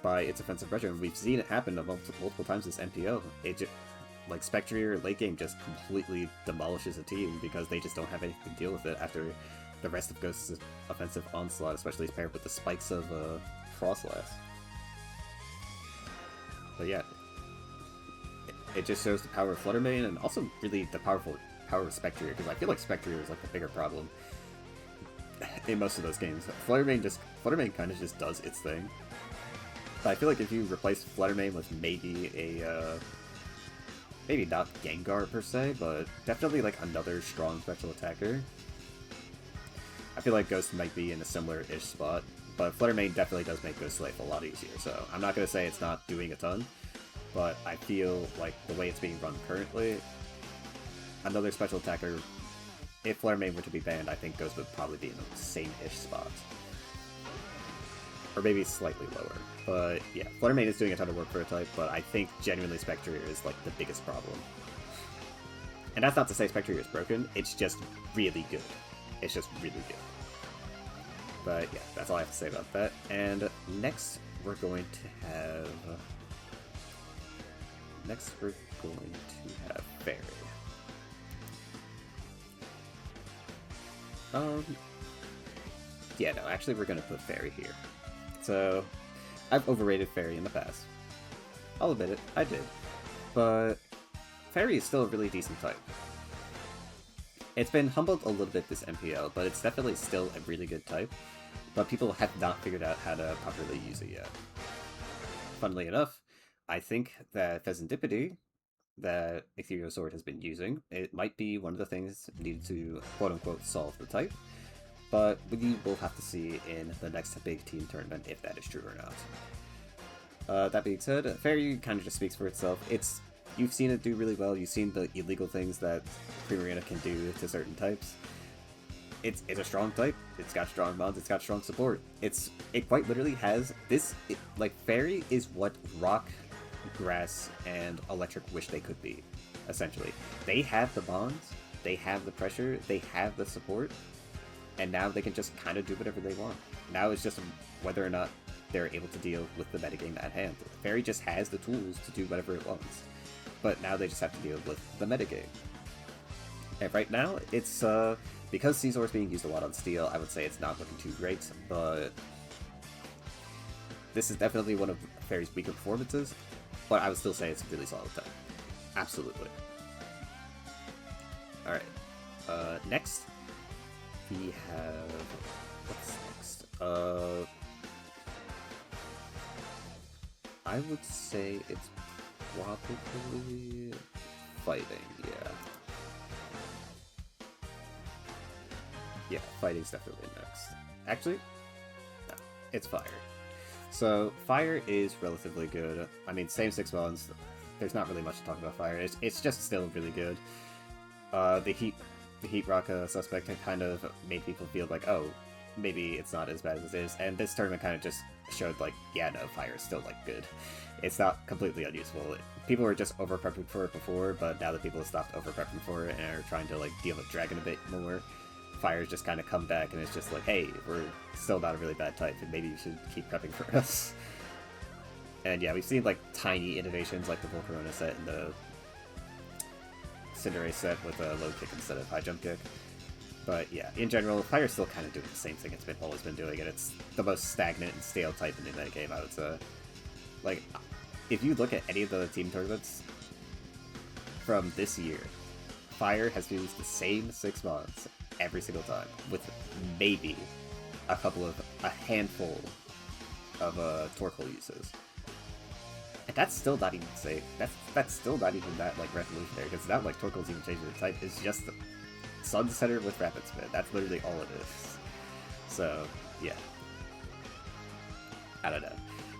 by its offensive pressure. And we've seen it happen multiple times this MPO. It just, like, Spectrier late game just completely demolishes a team because they just don't have anything to deal with it after the rest of Ghost's offensive onslaught, especially paired with the spikes of Frostlass. But yeah, it just shows the power of Flutter Mane, and also really the power of Spectrier, because I feel like Spectrier is like the bigger problem in most of those games. Flutter Mane kind of just does its thing. But I feel like if you replace Flutter Mane with maybe maybe not Gengar per se, but definitely like another strong special attacker, I feel like Ghost might be in a similar-ish spot but Flutter Mane definitely does make Ghost Life a lot easier, so I'm not going to say it's not doing a ton, but I feel like the way it's being run currently, another special attacker, if Flutter Mane were to be banned, I think Ghost would probably be in the same-ish spot. Or maybe slightly lower. But yeah, Flutter Mane is doing a ton of work for a type, but I think genuinely Spectrier is like the biggest problem. And that's not to say Spectrier is broken, it's just really good. It's just really good. But yeah, that's all I have to say about that. And next we're going to have... Fairy. Yeah, no, actually we're going to put Fairy here. So, I've overrated Fairy in the past. I'll admit it, I did. But Fairy is still a really decent type. It's been humbled a little bit this MPL, but it's definitely still a really good type. But people have not figured out how to properly use it yet. Funnily enough, I think that Pheasantipity, that Ethereal Sword has been using, it might be one of the things needed to quote-unquote solve the type. But we will have to see in the next big team tournament if that is true or not. That being said, Fairy kind of just speaks for itself. You've seen it do really well. You've seen the illegal things that Primarina can do to certain types. It's a strong type. It's got strong mods. It's got strong support. It quite literally has this. Like Fairy is what Rock, Grass, and Electric wish they could be. Essentially, they have the bonds. They have the pressure. They have the support. And now they can just kind of do whatever they want. Now it's just whether or not they're able to deal with the metagame at hand. Fairy just has the tools to do whatever it wants. But now they just have to deal with the metagame. And right now, it's, because Caesar is being used a lot on Steel, I would say it's not looking too great, but this is definitely one of Fairy's weaker performances, but I would still say it's a really solid type. Absolutely. Alright, next. We have... what's next? I would say it's probably... fighting, yeah. Yeah, fighting's definitely next. Actually, no, it's fire. So, fire is relatively good. I mean, same 6 bonds. There's not really much to talk about fire. It's just still really good. The Heat Rock suspect kind of made people feel like, oh, maybe it's not as bad as it is, and this tournament kind of just showed like, yeah, no, fire is still like good. It's not completely unuseful. People were just over-prepping for it before, but now that people have stopped over-prepping for it and are trying to like deal with Dragon a bit more, fire's just kind of come back and it's just like, hey, we're still not a really bad type, and maybe you should keep prepping for us. And yeah, we've seen like tiny innovations like the Volcarona set and the Cinderace set with a low kick instead of high jump kick. But yeah, in general, fire's still kind of doing the same thing it's always been doing, and it's the most stagnant and stale type in the metagame, I would say. Like, if you look at any of the team tournaments from this year, fire has used the same 6 mons every single time, with maybe a handful of Torkoal uses. And that's still not even safe. That's still not even that like revolutionary, because it's not like Torkoal's even changing the type. It's just Sun Center with Rapid Spin. That's literally all it is. So yeah, I don't know.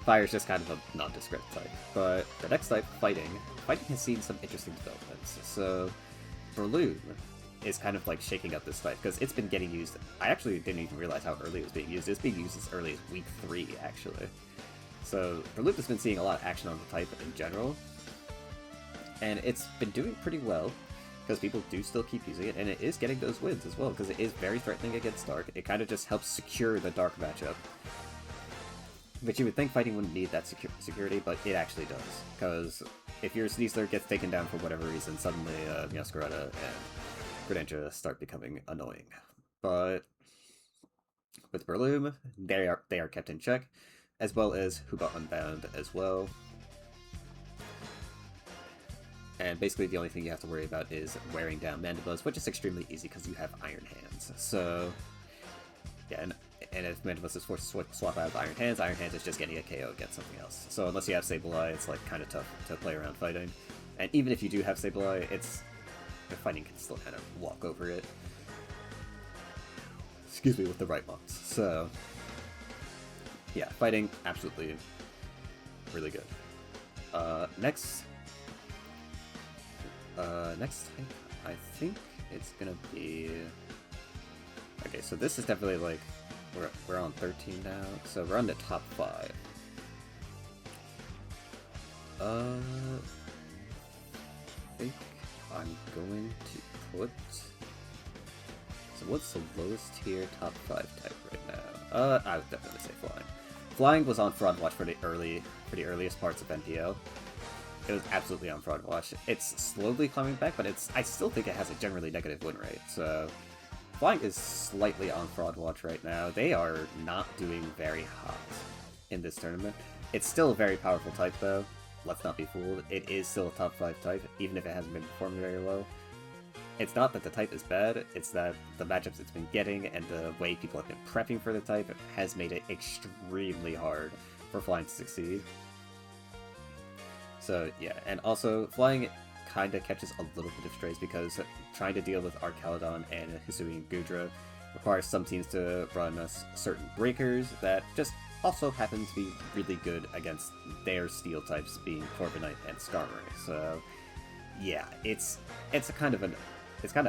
Fire's just kind of a nondescript type. But the next type, fighting has seen some interesting developments. So Breloom is kind of like shaking up this type, because it's been getting used. I actually didn't even realize how early it was being used. It's being used as early as week 3, actually. So Breloom has been seeing a lot of action on the type in general, and it's been doing pretty well, because people do still keep using it, and it is getting those wins as well, because it is very threatening against Dark. It kind of just helps secure the Dark matchup, which you would think fighting wouldn't need that security, but it actually does, because if your Sneasler gets taken down for whatever reason, suddenly Meowscarada and Greninja start becoming annoying. But with Breloom, they are kept in check, as well as Hooba Unbound as well. And basically the only thing you have to worry about is wearing down Mandibuzz, which is extremely easy because you have Iron Hands. So, yeah, and if Mandibuzz is forced to swap out of Iron Hands is just getting a KO against something else. So unless you have Sableye, it's like kind of tough to play around fighting. And even if you do have Sableye, the fighting can still kind of walk over it. Excuse me, with the right ones. So, yeah, fighting, absolutely really good. Next type, I think it's gonna be... Okay, so this is definitely like, we're on 13 now, so we're on the top 5. I think I'm going to put... So what's the lowest tier top 5 type right now? I would definitely say Flying. Flying was on Fraud Watch for the earliest parts of MPL. It was absolutely on Fraud Watch. It's slowly climbing back, but I still think it has a generally negative win rate, so... Flying is slightly on Fraud Watch right now. They are not doing very hot in this tournament. It's still a very powerful type, though. Let's not be fooled. It is still a top 5 type, even if it hasn't been performing very well. It's not that the type is bad, it's that the matchups it's been getting and the way people have been prepping for the type has made it extremely hard for Flying to succeed. So yeah, and also Flying kinda catches a little bit of strays because trying to deal with Arcaladon and Hisui and Gudra requires some teams to run certain breakers that just also happen to be really good against their steel types, being Corviknight and Skarmory. So yeah, it's kind of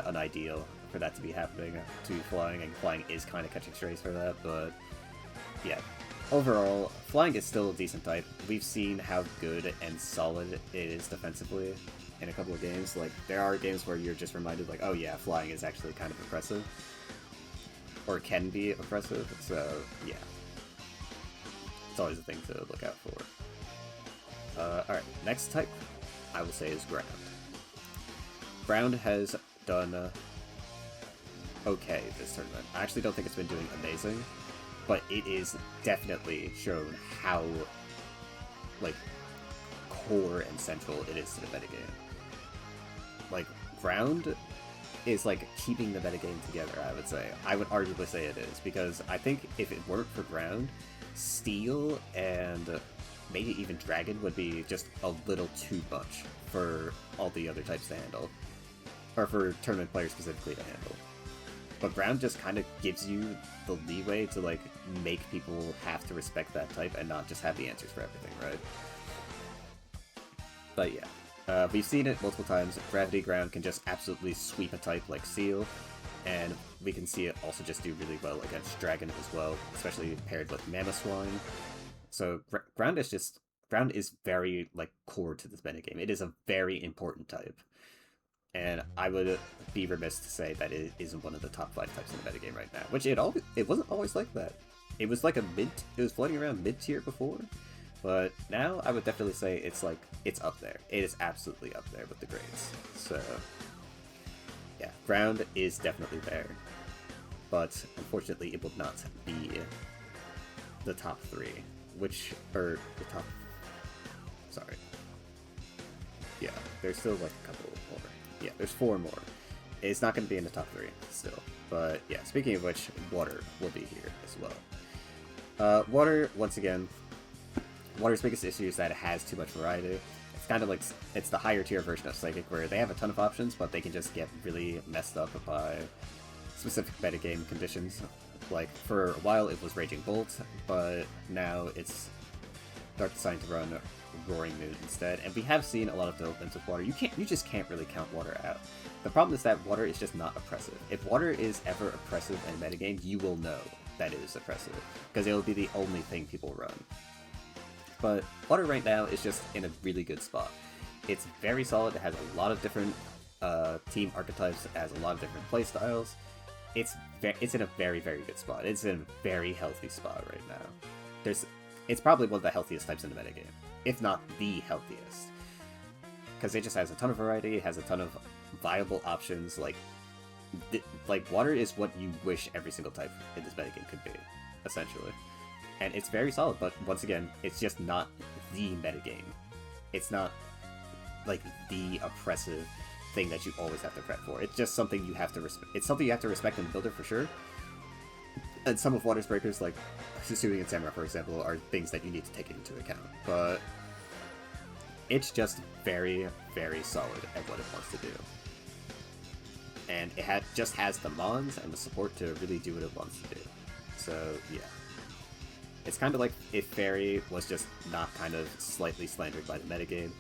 unideal for that to be happening to Flying, and Flying is kind of catching strays for that, but yeah. Overall, Flying is still a decent type. We've seen how good and solid it is defensively in a couple of games. Like, there are games where you're just reminded, like, oh yeah, Flying is actually kind of oppressive. Or can be oppressive, so yeah. It's always a thing to look out for. Alright, next type, I will say, is Ground. Ground has done okay this tournament. I actually don't think it's been doing amazing, but it is definitely shown how, like, core and central it is to the metagame. Like, Ground is, like, keeping the metagame together, I would say. I would arguably say it is, because I think if it weren't for Ground, Steel and maybe even Dragon would be just a little too much for all the other types to handle. Or for tournament players specifically to handle. But Ground just kind of gives you the leeway to, like, make people have to respect that type and not just have the answers for everything, right? But yeah, we've seen it multiple times. Gravity Ground can just absolutely sweep a type like Seal, and we can see it also just do really well against Dragon as well, especially paired with Mamoswine. So Ground is very, like, core to this metagame. It is a very important type. And I would be remiss to say that it isn't one of the top 5 types in the metagame right now, which it wasn't always like that. It was like it was floating around mid-tier before, but now I would definitely say it's up there. It is absolutely up there with the grades. So yeah, Ground is definitely there, but unfortunately it will not be the top 3, sorry. Yeah, there's still like a couple more. Yeah, there's 4 more. It's not going to be in the top 3 still. But yeah, speaking of which, Water will be here as well. Water, once again, Water's biggest issue is that it has too much variety. It's kind of like, it's the higher tier version of Psychic, where they have a ton of options, but they can just get really messed up by specific metagame conditions. Like, for a while it was Raging Bolt, but now it's Dark Design to run Roaring Moon instead, and we have seen a lot of developments with Water. You just can't really count Water out. The problem is that Water is just not oppressive. If Water is ever oppressive in a metagame, you will know that it is oppressive, because it will be the only thing people run. But Water right now is just in a really good spot. It's very solid, it has a lot of different team archetypes, it has a lot of different playstyles. It's in a very, very good spot. It's in a very healthy spot right now. It's probably one of the healthiest types in the metagame, if not the healthiest. Because it just has a ton of variety, it has a ton of viable options, like Water is what you wish every single type in this metagame could be, essentially. And it's very solid, but once again, it's just not the metagame. It's not, like, the oppressive thing that you always have to prep for. It's just something you have to respect. It's something you have to respect in the builder for sure. And some of Water's breakers, like Susui and Samura, for example, are things that you need to take into account. But it's just very, very solid at what it wants to do. And it just has the mons and the support to really do what it wants to do. So, yeah. It's kind of like if Fairy was just not kind of slightly slandered by the metagame.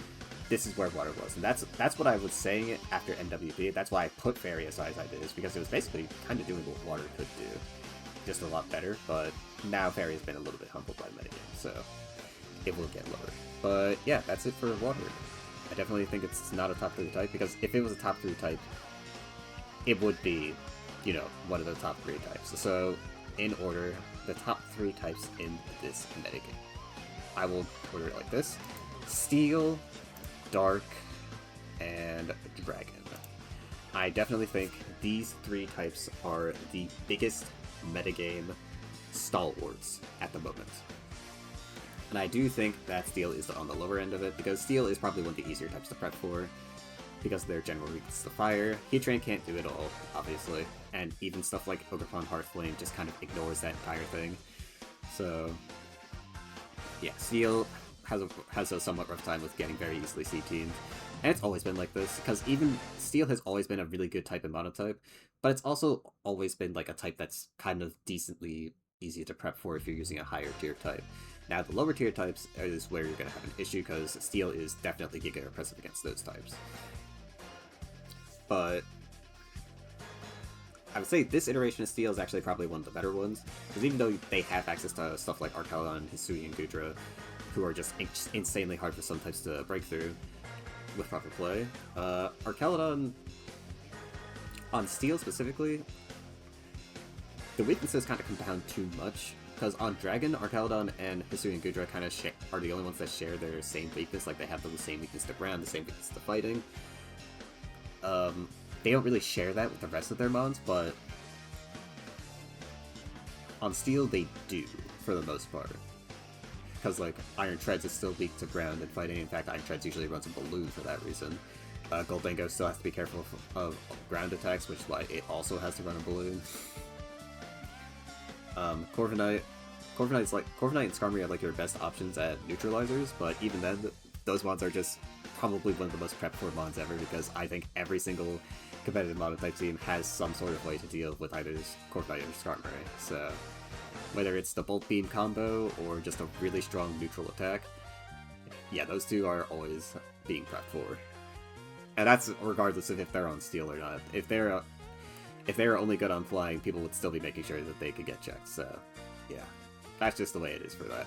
This is where Water was, and that's what I was saying after MWP. That's why I put Fairy as high as I did, is because it was basically kind of doing what Water could do, just a lot better. But now Fairy has been a little bit humbled by the metagame, so it will get lower. But yeah, that's it for Water. I definitely think it's not a top 3 type, because if it was a top 3 type, it would be, you know, one of the top 3 types. So, in order, the top 3 types in this metagame. I will order it like this: Steel, Dark, and Dragon. I definitely think these 3 types are the biggest metagame stalwarts at the moment. And I do think that Steel is on the lower end of it, because Steel is probably one of the easier types to prep for, because of their general weakness to fire. Heat Train can't do it all, obviously, and even stuff like Ogrepawn Heartflame just kind of ignores that entire thing. So, yeah, Steel has a somewhat rough time with getting very easily C-teamed, and it's always been like this, because even Steel has always been a really good type in Monotype, but it's also always been like a type that's kind of decently easy to prep for if you're using a higher tier type. Now, the lower tier types is where you're going to have an issue, because Steel is definitely Giga oppressive against those types. But I would say this iteration of Steel is actually probably one of the better ones, because even though they have access to stuff like Archelon, Hisui, and Gudra, who are just insanely hard for some types to break through with proper play, Archelon on Steel specifically, the weaknesses kind of compound too much. Because on Dragon, Archelon and Hisui and Gudra kind of are the only ones that share their same weakness. Like, they have the same weakness to ground, the same weakness to fighting. They don't really share that with the rest of their mons, but on Steel they do, for the most part. Because, like, Iron Treads is still weak to ground and fighting. In fact, Iron Treads usually runs a balloon for that reason. Goldango still has to be careful of ground attacks, which is why it also has to run a balloon. Corviknight and Skarmory are like your best options at neutralizers, but even then, those mons are just probably one of the most prepped for mons ever, because I think every single competitive Monotype team has some sort of way to deal with either Corviknight or Skarmory. So, whether it's the Bolt Beam combo or just a really strong neutral attack, yeah, those two are always being prepped for. And that's regardless of if they're on Steel or not. If they're only good on flying, people would still be making sure that they could get checked, so yeah. That's just the way it is for that.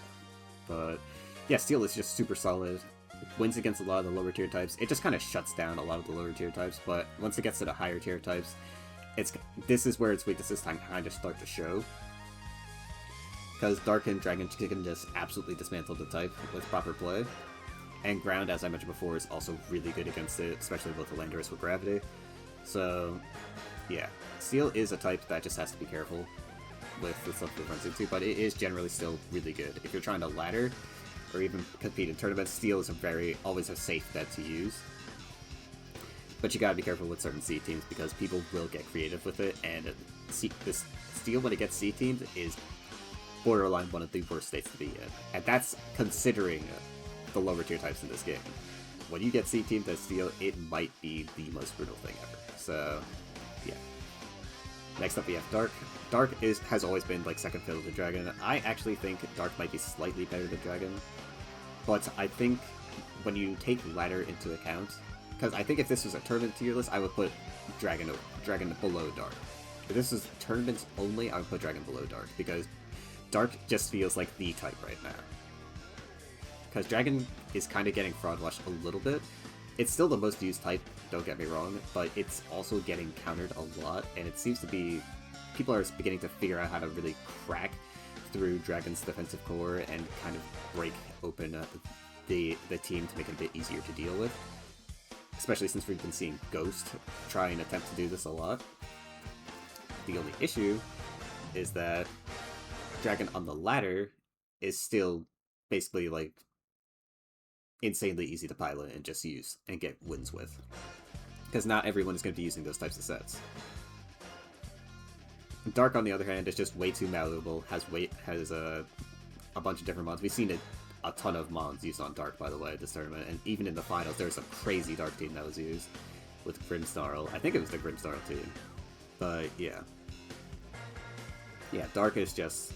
But yeah, Steel is just super solid. Wins against a lot of the lower tier types. It just kind of shuts down a lot of the lower tier types, but once it gets to the higher tier types, this is where its weaknesses kind of start to show. Because Dark and Dragon can just absolutely dismantle the type with proper play. And Ground, as I mentioned before, is also really good against it, especially with the Landorus with Gravity. So, yeah. Steel is a type that just has to be careful with the stuff it runs into, but it is generally still really good. If you're trying to ladder, or even compete in tournaments, Steel is always a safe bet to use. But you gotta be careful with certain C teams, because people will get creative with it, and this Steel, when it gets C teamed, is borderline one of the worst states to be in. And that's considering the lower tier types in this game. When you get C teamed as Steel, it might be the most brutal thing ever. So, yeah. Next up we have Dark. Dark has always been like second fiddle to Dragon. I actually think Dark might be slightly better than Dragon, but I think when you take ladder into account, because I think if this was a tournament tier list, I would put Dragon below Dark. If this is tournaments only, I would put Dragon below Dark, because Dark just feels like the type right now. Because Dragon is kind of getting fraud washed a little bit. It's still the most used type, don't get me wrong, but it's also getting countered a lot, and it seems to be people are beginning to figure out how to really crack through Dragon's defensive core and kind of break open the team to make it a bit easier to deal with. Especially since we've been seeing Ghost try and attempt to do this a lot. The only issue is that Dragon on the ladder is still basically like insanely easy to pilot and just use and get wins with. Because not everyone is going to be using those types of sets. Dark, on the other hand, is just way too malleable, has a bunch of different mons. We've seen a ton of mons used on Dark, by the way, this tournament, and even in the finals, there was a crazy Dark team that was used with Grimmsnarl. I think it was the Grimmsnarl team. But, yeah. Yeah, Dark is just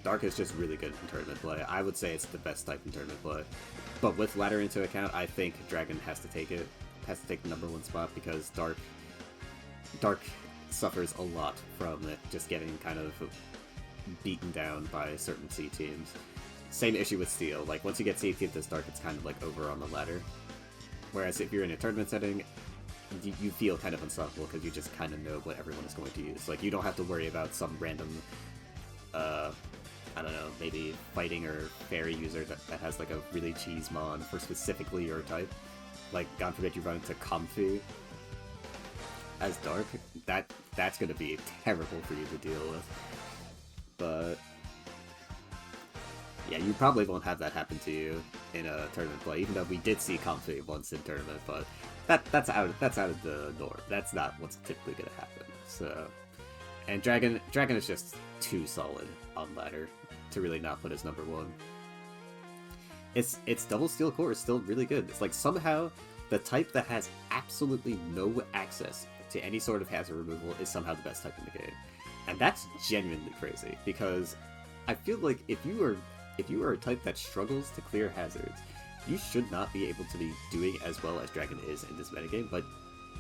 Dark is just really good in tournament play. I would say it's the best type in tournament play. But with ladder into account, I think Dragon has to take it. Has to take the #1 spot because Dark suffers a lot from it just getting kind of beaten down by certain C teams. Same issue with Steel. Like, once you get C teamed as Dark, it's kind of like over on the ladder. Whereas if you're in a tournament setting, you feel kind of unstoppable because you just kind of know what everyone is going to use. Like, you don't have to worry about some random, I don't know, maybe fighting or fairy user that has like a really cheese mon for specifically your type. Like, God forbid you run into Comfy as Dark. That's going to be terrible for you to deal with. But yeah, you probably won't have that happen to you in a tournament play, even though we did see Comfy once in tournament, but that's out of the norm. That's not what's typically gonna happen. So, and Dragon is just too solid on ladder to really not put as #1. Its double steel core is still really good. It's like somehow the type that has absolutely no access to any sort of hazard removal is somehow the best type in the game. And that's genuinely crazy, because I feel like if you are a type that struggles to clear hazards, you should not be able to be doing as well as Dragon is in this metagame.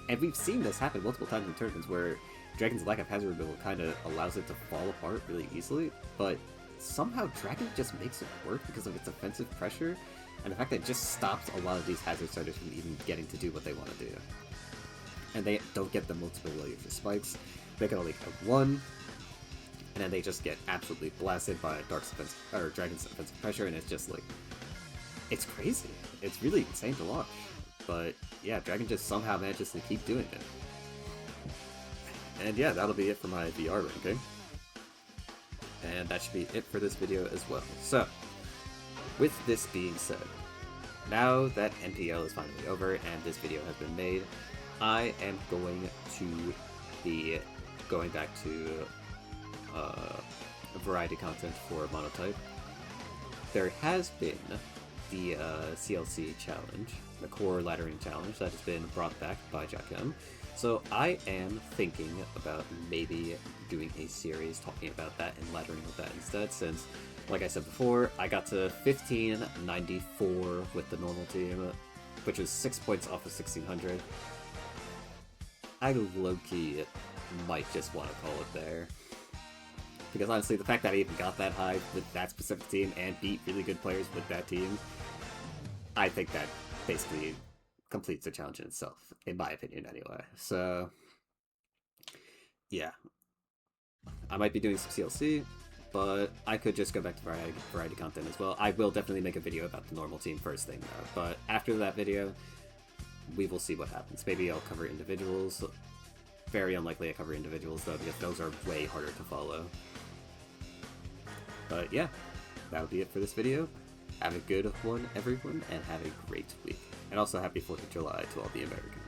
And we've seen this happen multiple times in tournaments where Dragon's lack of hazard removal kind of allows it to fall apart really easily, but somehow Dragon just makes it work because of its offensive pressure, and the fact that it just stops a lot of these hazard starters from even getting to do what they want to do. And they don't get the multiple layers of spikes. They can only have one, and then they just get absolutely blasted by Dragon's offensive pressure, and it's just like, it's crazy. It's really insane to watch. But yeah, Dragon just somehow manages to keep doing it. And yeah, that'll be it for my VR ranking. And that should be it for this video as well. So, with this being said, now that MPL is finally over and this video has been made, I am going to be going back to variety content for Monotype. There has been the CLC challenge, the core laddering challenge, that has been brought back by Jakem. So I am thinking about maybe doing a series talking about that and laddering with that instead, since, like I said before, I got to 1594 with the normal team, which is 6 points off of 1600. I low-key might just want to call it there. Because honestly, the fact that I even got that high with that specific team and beat really good players with that team, I think that basically completes the challenge in itself, in my opinion anyway. So, yeah. I might be doing some CLC, but I could just go back to variety content as well. I will definitely make a video about the normal team first thing though, but after that video, we will see what happens. Maybe I'll cover individuals. Very unlikely I cover individuals though, because those are way harder to follow. But yeah, that'll be it for this video. Have a good one, everyone, and have a great week. And also happy 4th of July to all the Americans.